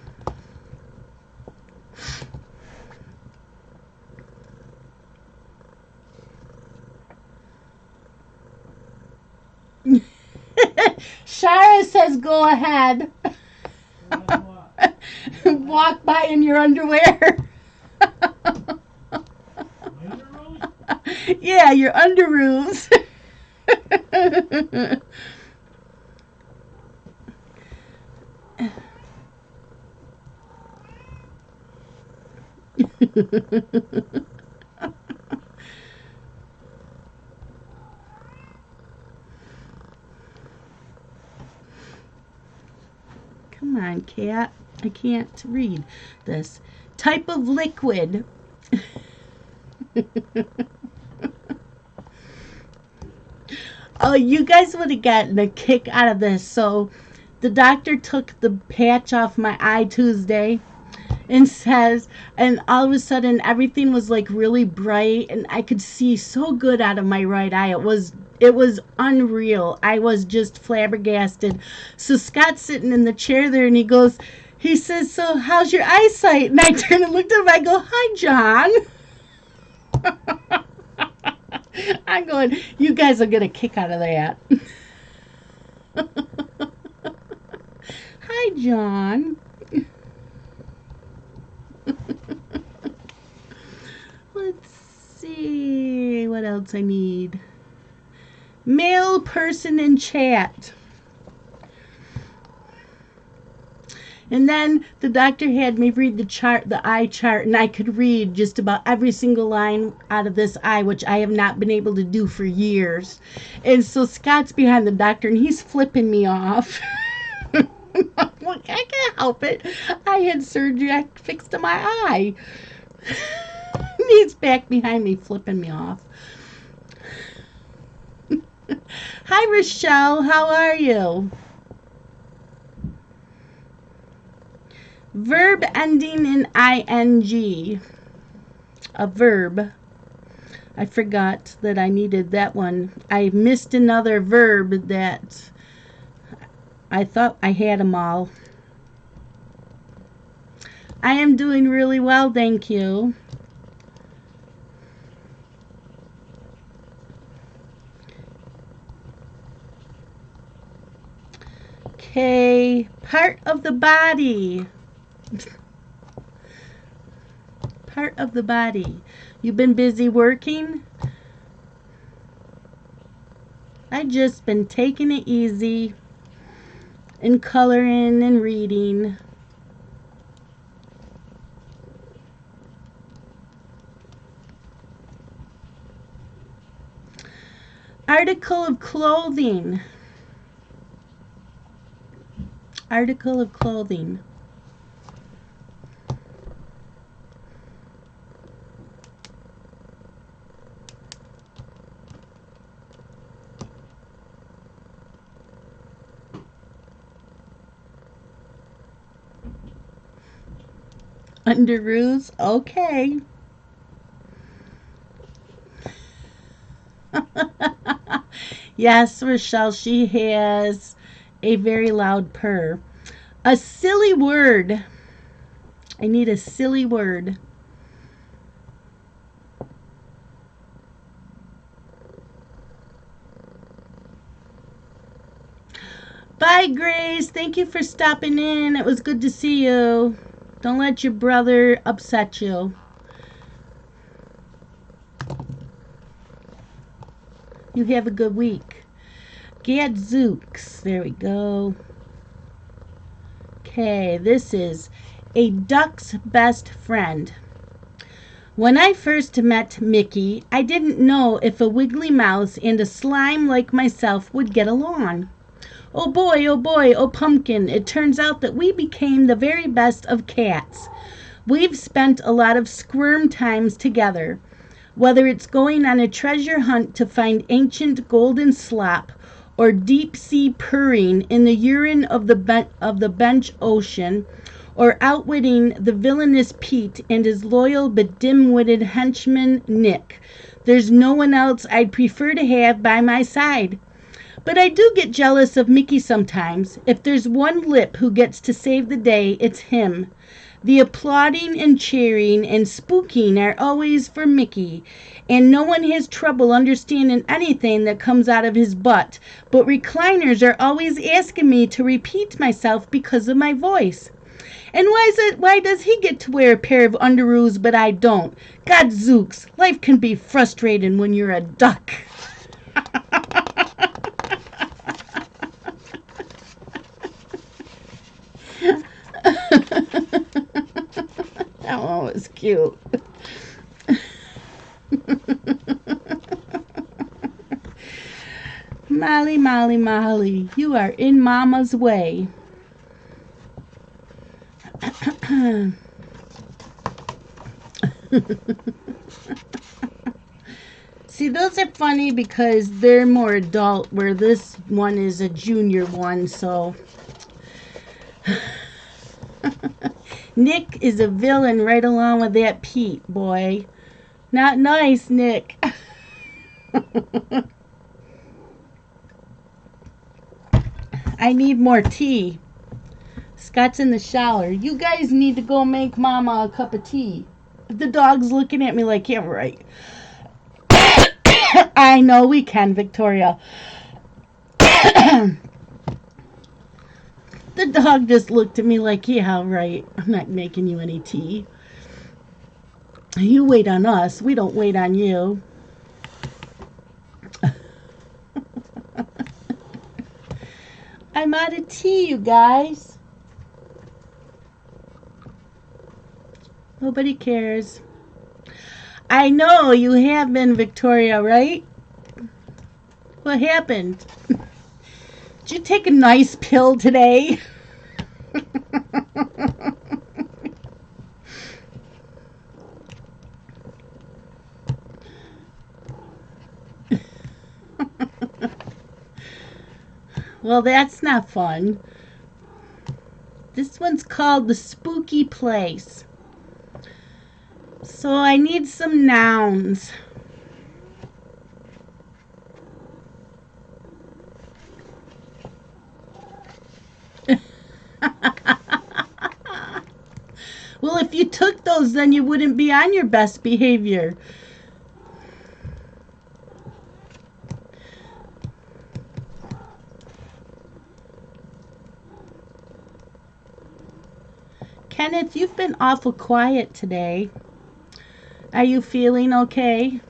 Shara says go ahead. Walk by in your underwear. Yeah, your underoos. Come on, cat. I can't read this. Type of liquid. Oh, you guys would have gotten a kick out of this. So, the doctor took the patch off my eye Tuesday and says, and all of a sudden everything was like really bright and I could see so good out of my right eye. It was unreal. I was just flabbergasted. So Scott's sitting in the chair there and he says, so how's your eyesight? And I turned and looked at him. I go, hi, John. I'm going, you guys will get a kick out of that. Hi, John. Let's see what else I need. Male person in chat. And then the doctor had me read the eye chart, and I could read just about every single line out of this eye, which I have not been able to do for years. And so Scott's behind the doctor, and he's flipping me off. Look, I can't help it. I had surgery. I fixed my eye. He's back behind me, flipping me off. Hi, Rochelle. How are you? Verb ending in ing. A verb. I forgot that I needed that one. I missed another verb that I thought I had them all. I am doing really well, thank you. Okay, part of the body. Part of the body. You've been busy working? I just been taking it easy and coloring and reading. Article of clothing. Article of clothing. Underoos, okay. Yes, Rochelle, she has a very loud purr. A silly word. I need a silly word. Bye, Grace. Thank you for stopping in. It was good to see you. Don't let your brother upset you. You have a good week. Gadzooks. There we go. Okay, this is a duck's best friend. When I first met Mickey, I didn't know if a wiggly mouse and a slime like myself would get along. Oh boy, oh boy, oh pumpkin, it turns out that we became the very best of cats. We've spent a lot of squirm times together, whether it's going on a treasure hunt to find ancient golden slop or deep sea purring in the urine of the bench ocean, or outwitting the villainous Pete and his loyal but dim-witted henchman Nick. There's no one else I'd prefer to have by my side. But I do get jealous of Mickey sometimes. If there's one lip who gets to save the day, it's him. The applauding and cheering and spooking are always for Mickey, and no one has trouble understanding anything that comes out of his butt, but recliners are always asking me to repeat myself because of my voice. And why does he get to wear a pair of underoos but I don't? Gadzooks, life can be frustrating when you're a duck. That one was cute. Molly, Molly, Molly, you are in Mama's way. See, those are funny because they're more adult, where this one is a junior one, so. Nick is a villain right along with that Pete, boy. Not nice, Nick. I need more tea. Scott's in the shower. You guys need to go make Mama a cup of tea. The dog's looking at me like, yeah, right. I know we can, Victoria. The dog just looked at me like, yeah, right. I'm not making you any tea. You wait on us. We don't wait on you. I'm out of tea, you guys. Nobody cares. I know you have been, Victoria, right? What happened? Did you take a nice pill today? Well, that's not fun. This one's called The Spooky Place. So I need some nouns. Well, if you took those, then you wouldn't be on your best behavior. Kenneth, you've been awful quiet today. Are you feeling okay?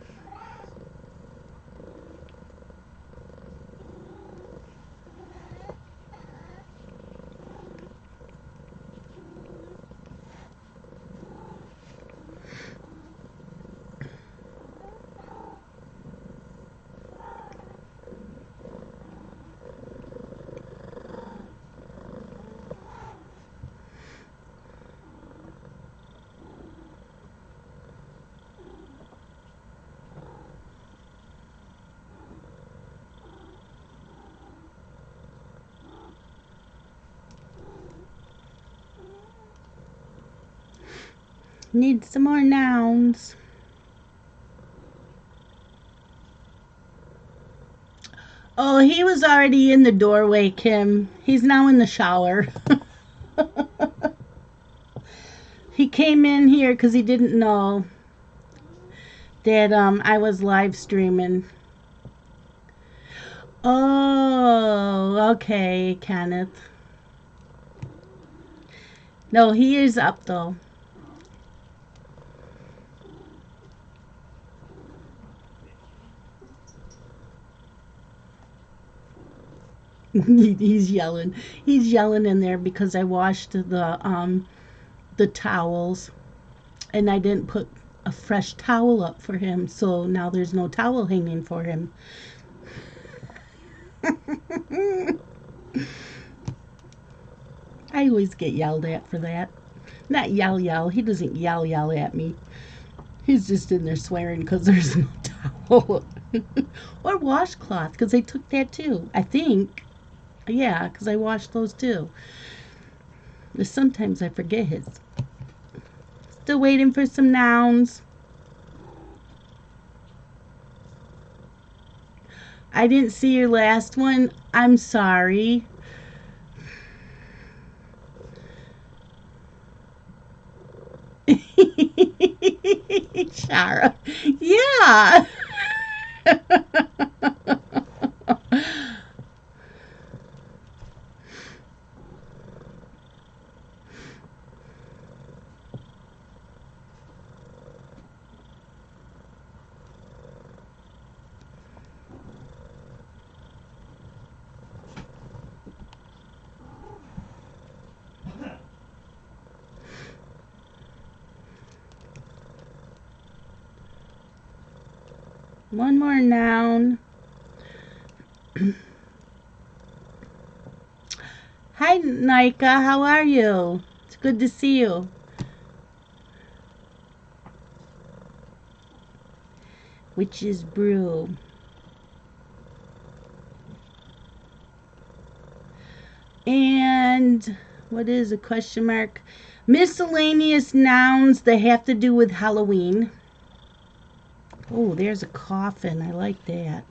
Need some more nouns. Oh, he was already in the doorway, Kim. He's now in the shower. He came in here because he didn't know that I was live streaming. Oh, okay, Kenneth. No, he is up though. He's yelling. He's yelling in there because I washed the towels and I didn't put a fresh towel up for him, so now there's no towel hanging for him. I always get yelled at for that. Not yell. He doesn't yell at me. He's just in there swearing because there's no towel. Or washcloth because I took that too. I think. Yeah, because I washed those too. But sometimes I forget his. Still waiting for some nouns. I didn't see your last one. I'm sorry. Shara. Yeah. One more noun. Hi, Nika. How are you? It's good to see you. Witch's brew. And what is a question mark? Miscellaneous nouns that have to do with Halloween. Oh, there's a coffin. I like that.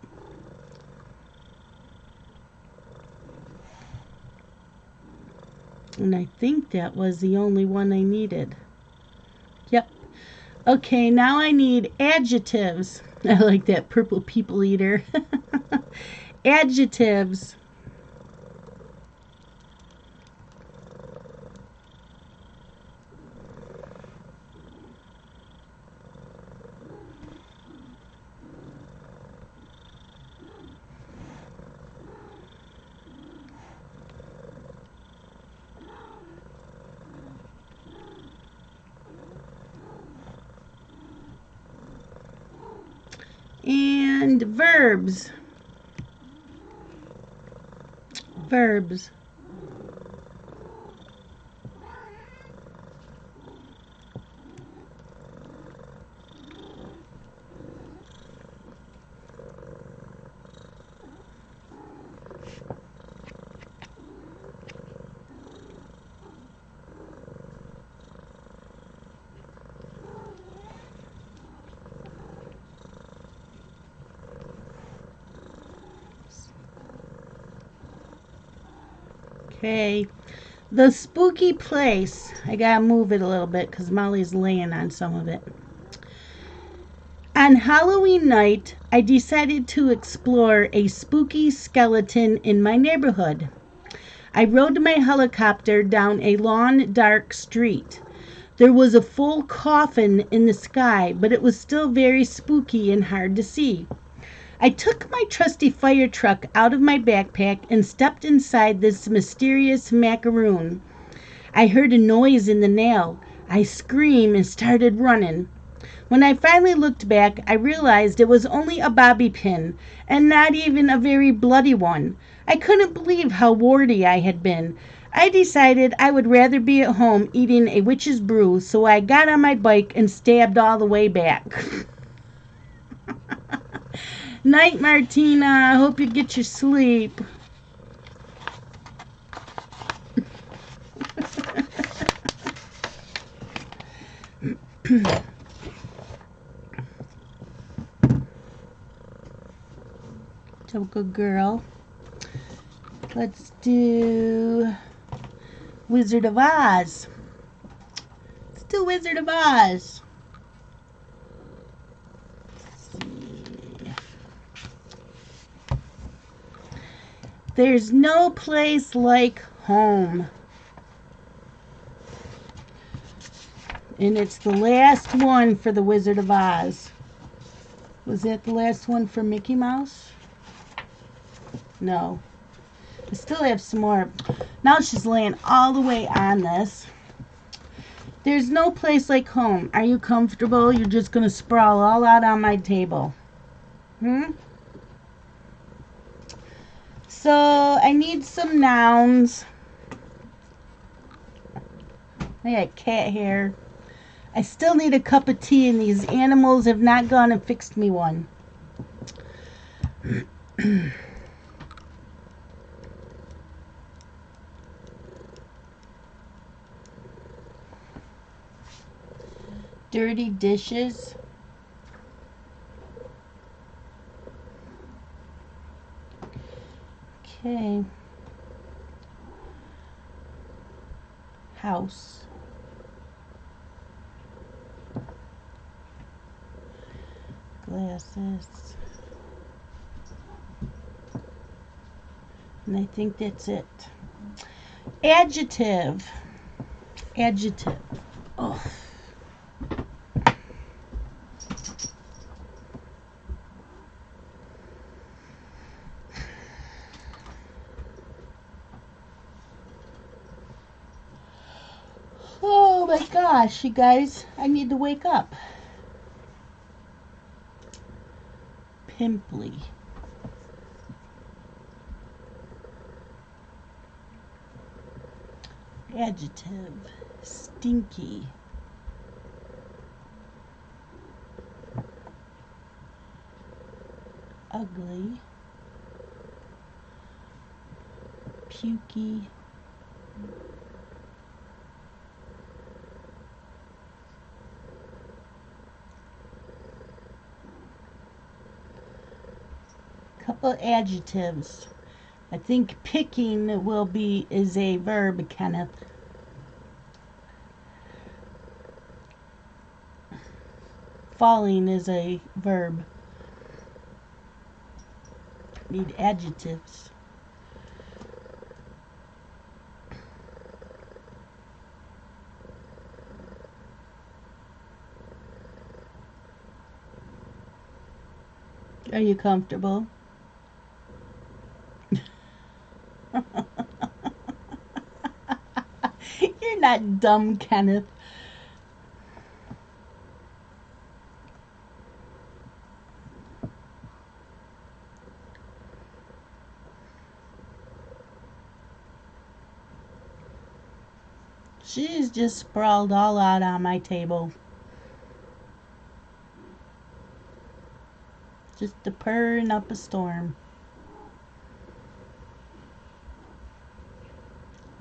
And I think that was the only one I needed. Yep. Okay, now I need adjectives. I like that purple people eater. Adjectives. And verbs. Verbs. Okay. The spooky place. I gotta move it a little bit because Molly's laying on some of it. On Halloween night, I decided to explore a spooky skeleton in my neighborhood. I rode my helicopter down a long, dark street. There was a full coffin in the sky, but it was still very spooky and hard to see. I took my trusty fire truck out of my backpack and stepped inside this mysterious macaroon. I heard a noise in the nail. I screamed and started running. When I finally looked back, I realized it was only a bobby pin, and not even a very bloody one. I couldn't believe how warty I had been. I decided I would rather be at home eating a witch's brew, so I got on my bike and stabbed all the way back. Night, Martina. I hope you get your sleep. So good girl. Let's do Wizard of Oz. Let's do Wizard of Oz. There's no place like home. And it's the last one for the Wizard of Oz. Was that the last one for Mickey Mouse? No. I still have some more. Now she's laying all the way on this. There's no place like home. Are you comfortable? You're just going to sprawl all out on my table. So I need some nouns. I got cat hair. I still need a cup of tea, and these animals have not gone and fixed me one. Dirty dishes. Okay. House. Glasses. And I think that's it. Adjective. Adjective. Oh. Oh my gosh, you guys, I need to wake up. Pimply. Adjective. Stinky. Ugly. Pukey. Couple adjectives. I think picking is a verb, Kenneth. Falling is a verb. Need adjectives. Are you comfortable? You're not dumb, Kenneth. She's just sprawled all out on my table. Just a purring up a storm.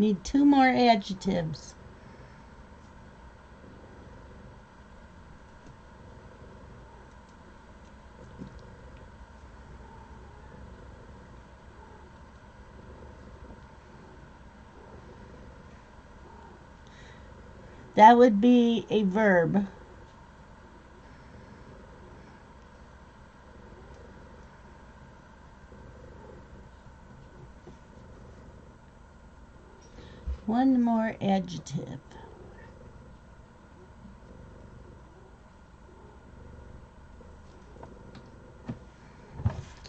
Need 2 more adjectives. That would be a verb. One more adjective.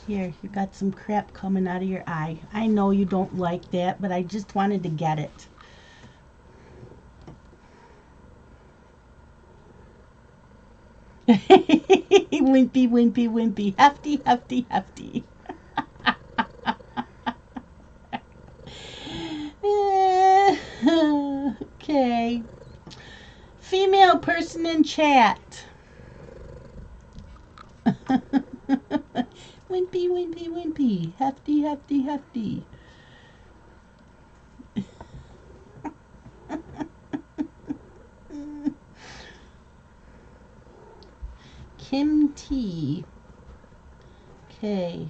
Here, you got some crap coming out of your eye. I know you don't like that, but I just wanted to get it. Wimpy, wimpy, wimpy. Hefty, hefty, hefty. Okay. Female person in chat. Wimpy, wimpy, wimpy. Hefty, hefty, hefty. Kim T. Okay.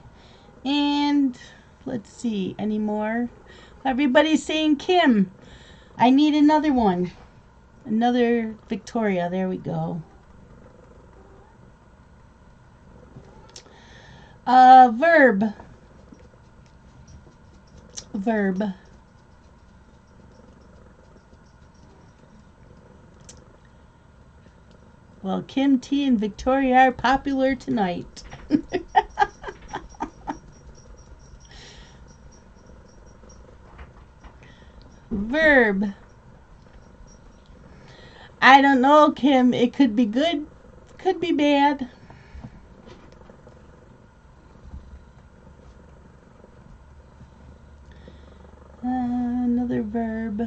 And let's see, any more? Everybody's saying Kim. I need another one. Another Victoria. There we go. Verb. Verb. Well, Kim T and Victoria are popular tonight. Verb. I don't know, Kim. It could be good, could be bad. Another verb.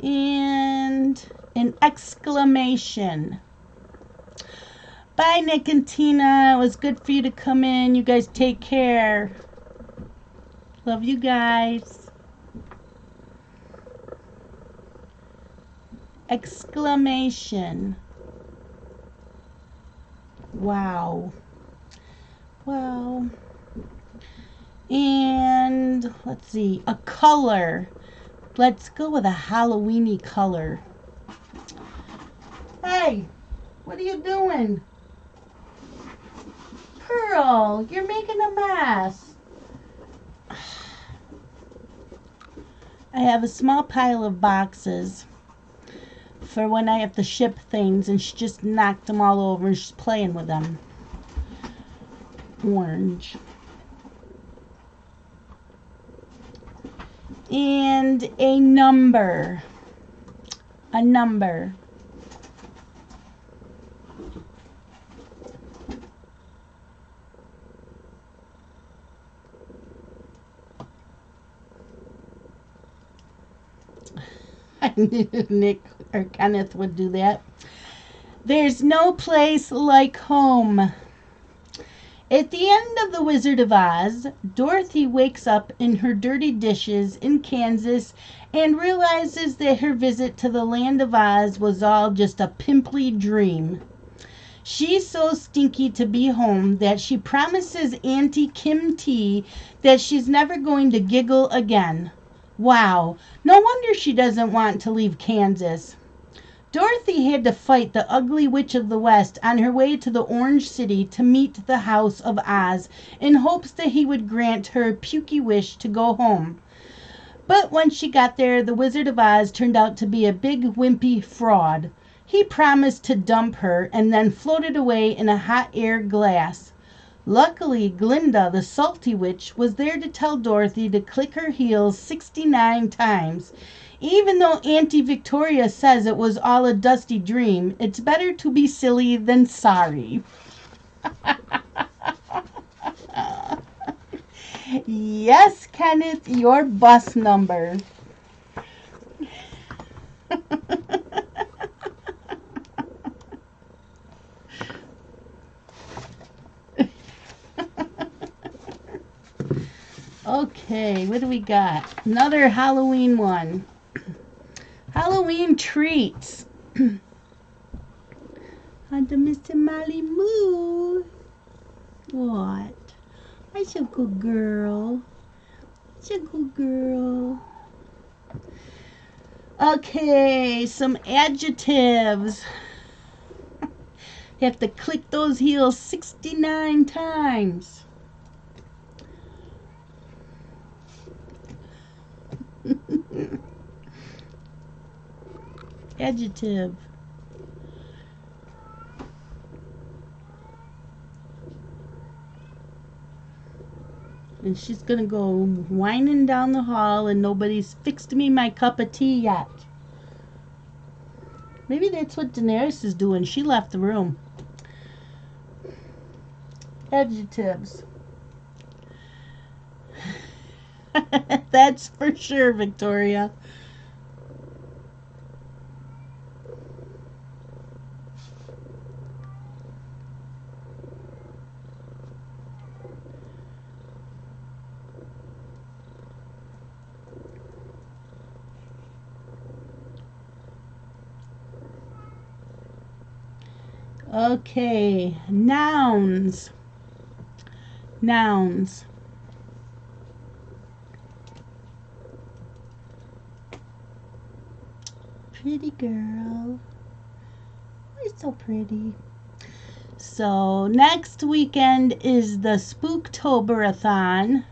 And an exclamation. Bye, Nick and Tina. It was good for you to come in. You guys take care. Love you guys. Exclamation. Wow. Wow. And let's see, a color. Let's go with a Halloweeny color. Hey, what are you doing? Pearl, you're making a mess. I have a small pile of boxes for when I have to ship things, and she just knocked them all over and she's playing with them. Orange. And a number. A number. I knew Nick or Kenneth would do that. There's no place like home. At the end of The Wizard of Oz, Dorothy wakes up in her dirty dishes in Kansas and realizes that her visit to the land of Oz was all just a pimply dream. She's so stinky to be home that she promises Auntie Kim T that she's never going to giggle again. Wow, no wonder she doesn't want to leave Kansas. Dorothy had to fight the ugly witch of the West on her way to the Orange City to meet the House of Oz in hopes that he would grant her pukey wish to go home. But when she got there, the Wizard of Oz turned out to be a big wimpy fraud. He promised to dump her and then floated away in a hot air glass. Luckily, Glinda, the salty witch, was there to tell Dorothy to click her heels 69 times. Even though Auntie Victoria says it was all a dusty dream, it's better to be silly than sorry. Yes, Kenneth, your bus number. Okay, what do we got? Another Halloween one. Halloween treats. Under Mr. Molly Moo. What? I'm a good girl. She's a good girl. Okay, some adjectives. You have to click those heels 69 times. Adjective. And she's gonna go whining down the hall and nobody's fixed me my cup of tea yet. Maybe that's what Daenerys is doing. She left the room. Adjectives. That's for sure, Victoria. Okay, nouns. Nouns. Pretty girl. You're so pretty. So next weekend is the Spooktober-a-thon.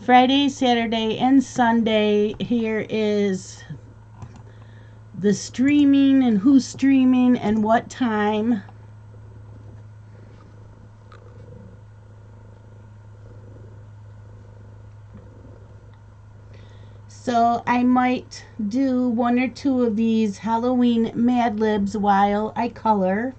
Friday, Saturday, and Sunday. Here is the streaming and who's streaming and what time. So I might do one or two of these Halloween Mad Libs while I color.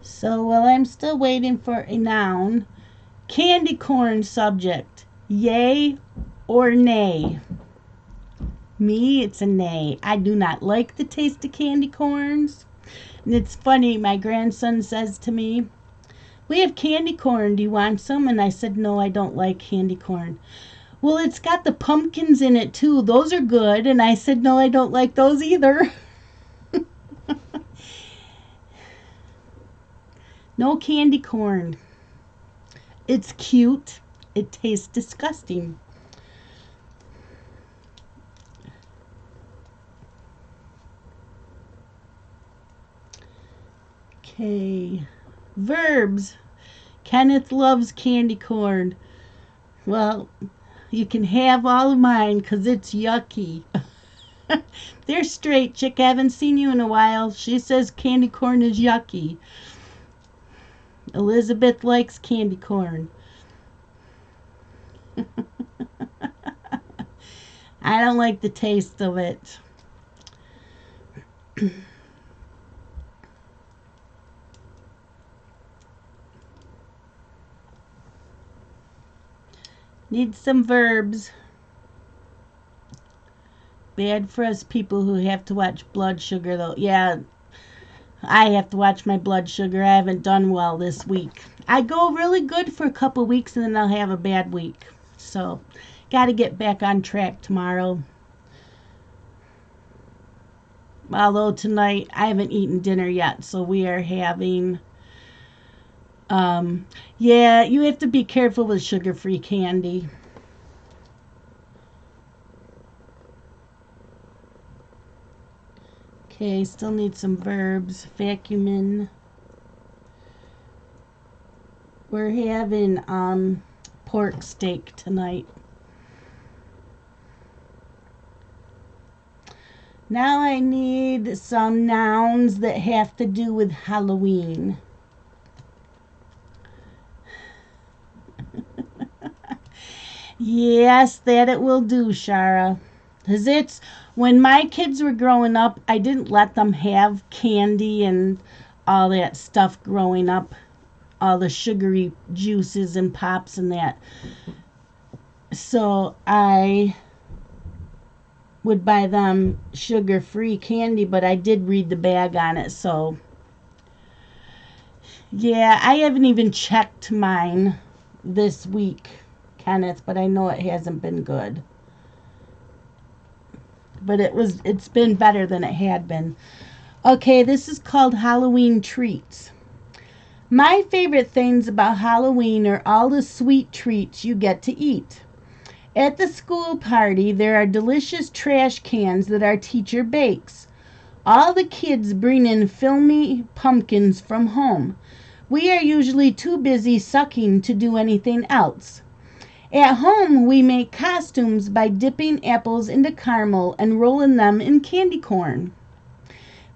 So while I'm still waiting for a noun, candy corn subject, yay or nay? Me, it's a nay. I do not like the taste of candy corns. And it's funny, my grandson says to me, we have candy corn, do you want some? And I said, no, I don't like candy corn. Well, it's got the pumpkins in it too. Those are good. And I said, no, I don't like those either. No candy corn. It's cute. It tastes disgusting. Okay. Verbs. Kenneth loves candy corn. Well, you can have all of mine because it's yucky. They're straight, chick. I haven't seen you in a while. She says candy corn is yucky. Elizabeth likes candy corn. I don't like the taste of it. Need some verbs. Bad for us people who have to watch blood sugar, though. Yeah, I have to watch my blood sugar. I haven't done well this week. I go really good for a couple weeks and then I'll have a bad week. So, got to get back on track tomorrow. Although tonight I haven't eaten dinner yet, so we are having. Yeah, you have to be careful with sugar-free candy. Okay, still need some verbs. Vacuuming. We're having pork steak tonight. Now I need some nouns that have to do with Halloween. Yes, that it will do, Shara. Because it's when my kids were growing up, I didn't let them have candy and all that stuff growing up, all the sugary juices and pops and that. So I would buy them sugar-free candy, but I did read the bag on it, so yeah, I haven't even checked mine this week, Kenneth, but I know it hasn't been good. But it's been better than it had been. Okay, this is called Halloween treats. My favorite things about Halloween are all the sweet treats you get to eat. At the school party, there are delicious trash cans that our teacher bakes. All the kids bring in filmy pumpkins from home. We are usually too busy sucking to do anything else. At home, we make costumes by dipping apples into caramel and rolling them in candy corn.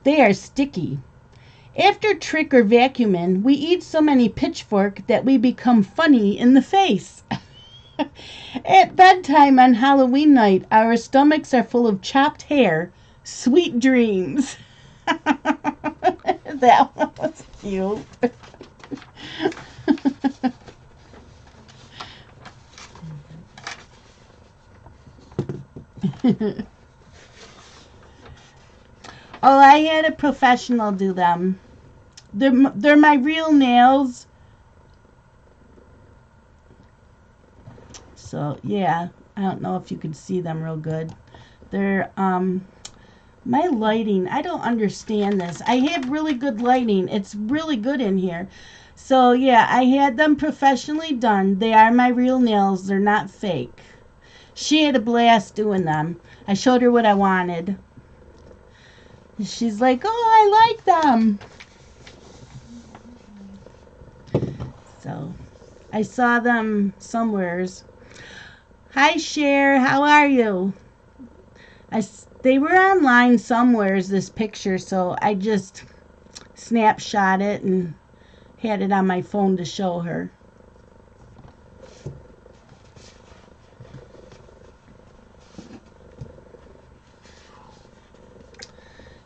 They are sticky. After trick or vacuuming, we eat so many pitchfork that we become funny in the face. At bedtime on Halloween night, our stomachs are full of chopped hair. Sweet dreams. That one was cute. Oh, I had a professional do them. They're my real nails. So, yeah, I don't know if you could see them real good. They're, my lighting, I don't understand this. I have really good lighting. It's really good in here. So, yeah, I had them professionally done. They are my real nails. They're not fake. She had a blast doing them. I showed her what I wanted. She's like, oh, I like them. So I saw them somewheres. Hi, Cher. How are you? They were online somewheres, this picture, so I just snapshot it and had it on my phone to show her.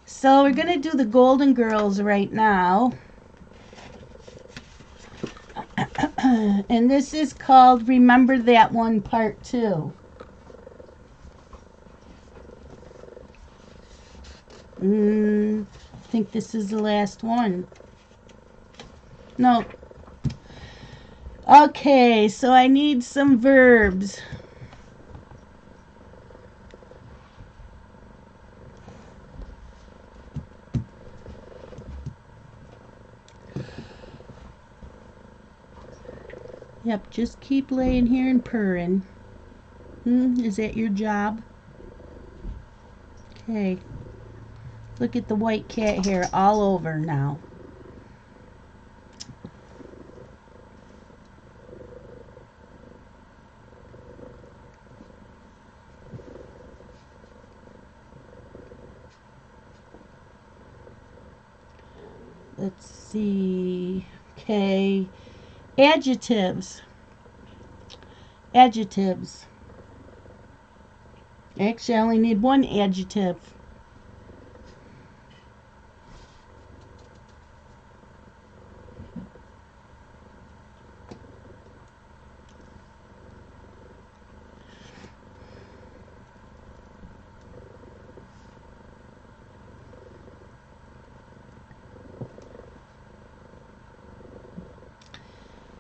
So we're going to do the Golden Girls right now. And this is called Remember That One Part 2. I think this is the last one. No. Okay, so I need some verbs. Yep, just keep laying here and purring. Is that your job? Okay. Look at the white cat hair all over now. Let's see. Okay. Adjectives. Adjectives. Actually, I only need one adjective.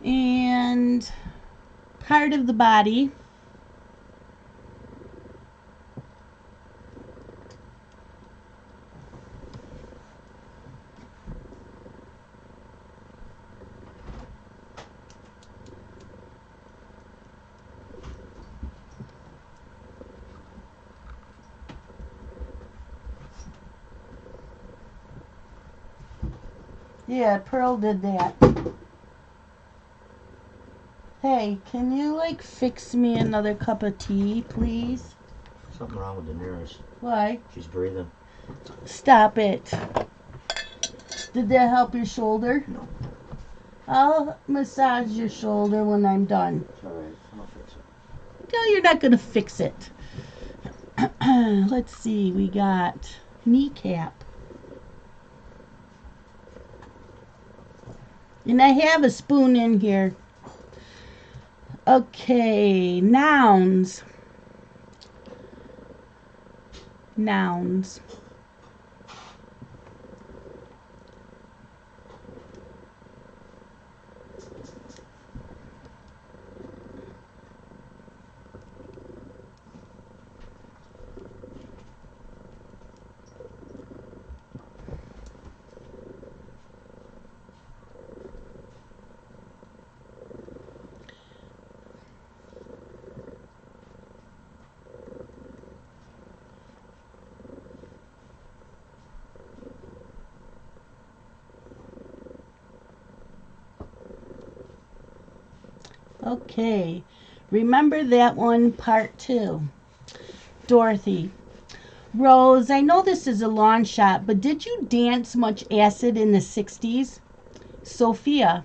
And part of the body. Yeah, Pearl did that. Hey, can you like fix me another cup of tea, please? Something wrong with the nurse. Why? She's breathing. Stop it. Did that help your shoulder? No. I'll massage your shoulder when I'm done. It's alright. I'll fix it. No, you're not going to fix it. Let's see. We got kneecap. And I have a spoon in here. Okay, nouns. Nouns. Okay, remember that one, part 2. Dorothy. Rose, I know this is a long shot, but did you dance much acid in the 60s? Sophia.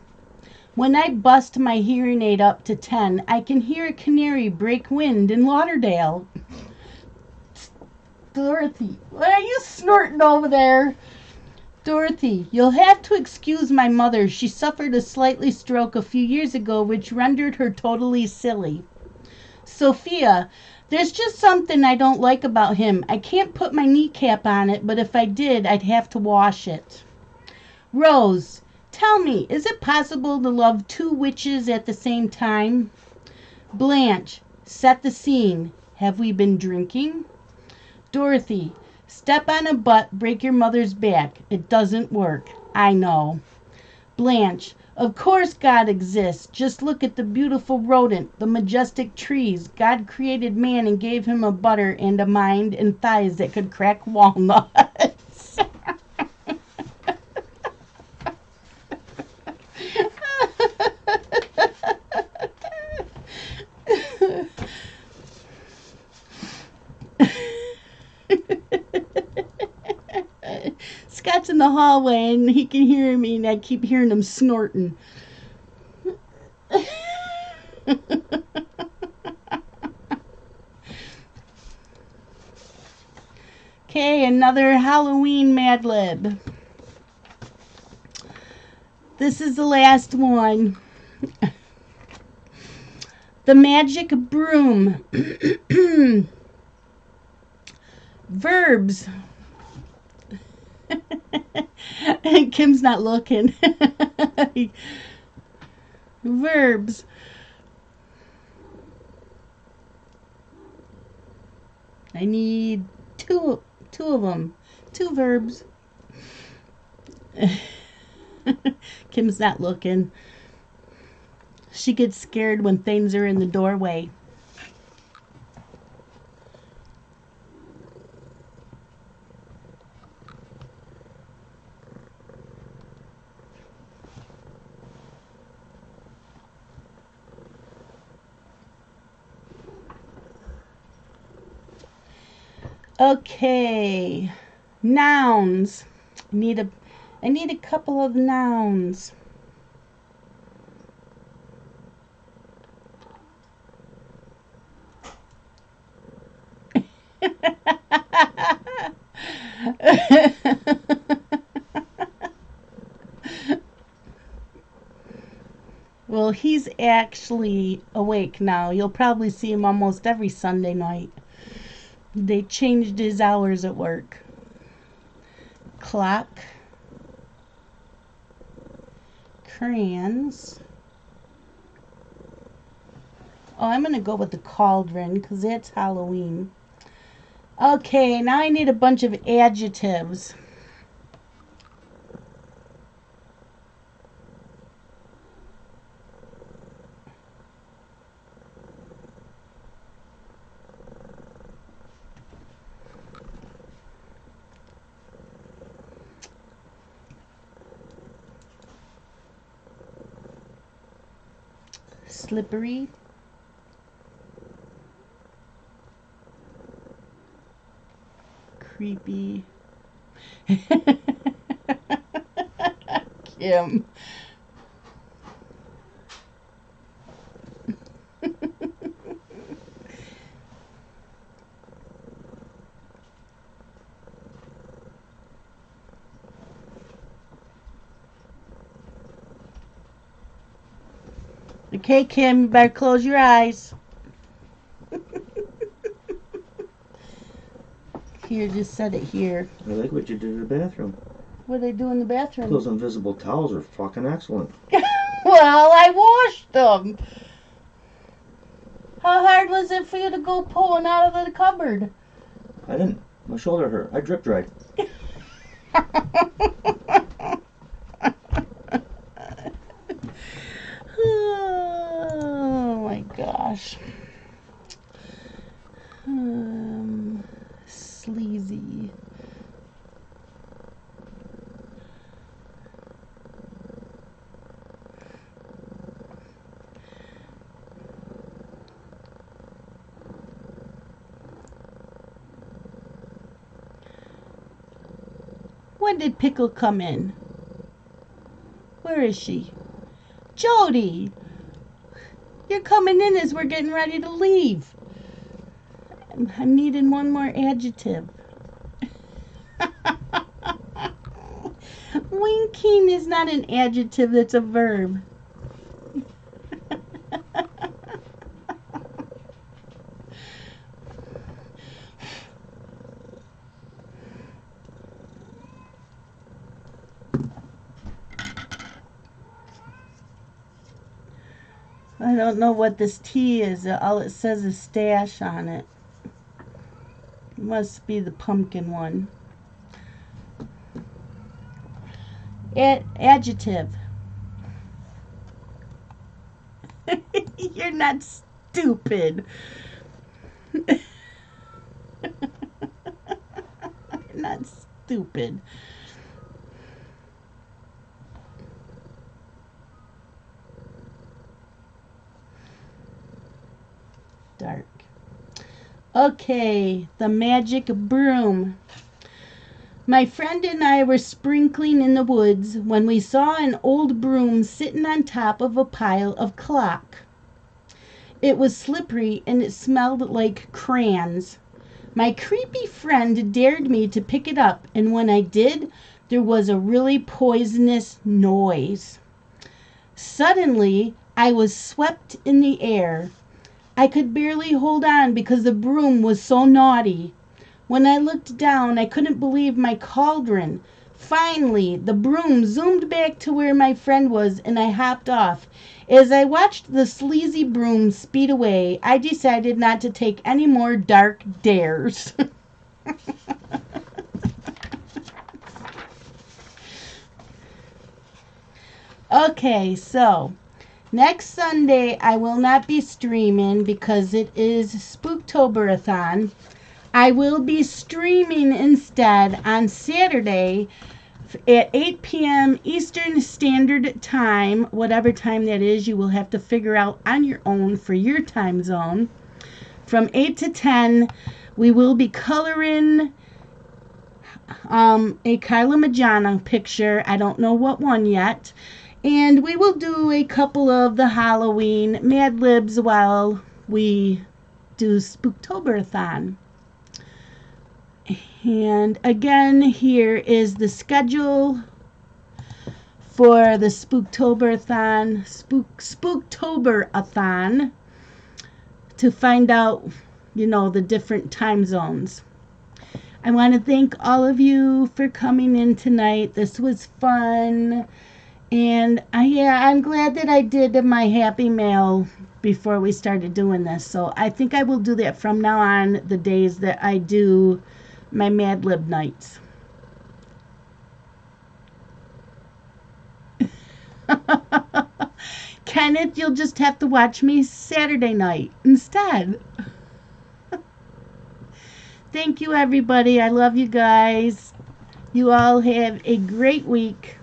When I bust my hearing aid up to 10, I can hear a canary break wind in Lauderdale. Dorothy, what are you snorting over there? Dorothy, you'll have to excuse my mother. She suffered a slightly stroke a few years ago, which rendered her totally silly. Sophia, there's just something I don't like about him. I can't put my kneecap on it, but if I did, I'd have to wash it. Rose, tell me, is it possible to love two witches at the same time? Blanche, set the scene. Have we been drinking? Dorothy, step on a butt, break your mother's back. It doesn't work. I know. Blanche, of course God exists. Just look at the beautiful rodent, the majestic trees. God created man and gave him a butter and a mind and thighs that could crack walnuts. the hallway and he can hear me, and I keep hearing him snorting. Okay, another Halloween Mad Lib. This is the last one. The magic broom. Verbs. Kim's not looking. Verbs. I need two of them. Two verbs. Kim's not looking. She gets scared when things are in the doorway. Okay, nouns. I need a couple of nouns. Well, he's actually awake now. You'll probably see him almost every Sunday night. They changed his hours at work. Clock. Crayons. Oh, I'm going to go with the cauldron because that's Halloween. Okay, now I need a bunch of adjectives. Slippery. Creepy. Kim. Okay, Kim, you better close your eyes. Here, just set it here. I like what you did in the bathroom. What do they do in the bathroom? Those invisible towels are fucking excellent. Well, I washed them. How hard was it for you to go pulling out of the cupboard? I didn't. My shoulder hurt. I drip dried. Oh my gosh. Sleazy. When did Pickle come in? Where is she? Jody! You're coming in as we're getting ready to leave. I'm needing one more adjective. Winking is not an adjective, that's a verb. I don't know what this tea is. All it says is stash on it. It must be the pumpkin one. Adjective. You're not stupid. You're not stupid. Dark. Okay, the magic broom. My friend and I were sprinkling in the woods when we saw an old broom sitting on top of a pile of clock. It was slippery and it smelled like crayons. My creepy friend dared me to pick it up, and when I did, there was a really poisonous noise. Suddenly, I was swept in the air. I could barely hold on because the broom was so naughty. When I looked down, I couldn't believe my cauldron. Finally, the broom zoomed back to where my friend was, and I hopped off. As I watched the sleazy broom speed away, I decided not to take any more dark dares. Okay, so next Sunday I will not be streaming because it is Spooktober-a-thon. I will be streaming instead on Saturday at 8 p.m. Eastern Standard Time. Whatever time that is, you will have to figure out on your own for your time zone. From 8 to 10, we will be coloring a Kyla Majana picture. I don't know what one yet. And we will do a couple of the Halloween Mad Libs while we do Spooktober-a-thon. And again, here is the schedule for the Spooktober-a-thon, Spooktober-a-thon, to find out, the different time zones. I want to thank all of you for coming in tonight. This was fun. And I'm glad that I did my Happy Mail before we started doing this. So I think I will do that from now on, the days that I do my Mad Lib nights. Kenneth, you'll just have to watch me Saturday night instead. Thank you, everybody. I love you guys. You all have a great week.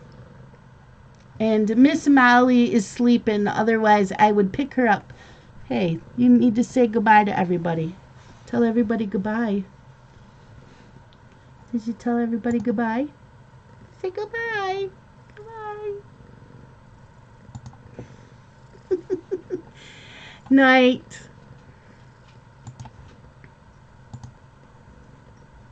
And Miss Molly is sleeping. Otherwise, I would pick her up. Hey, you need to say goodbye to everybody. Tell everybody goodbye. Did you tell everybody goodbye? Say goodbye. Goodbye. Night.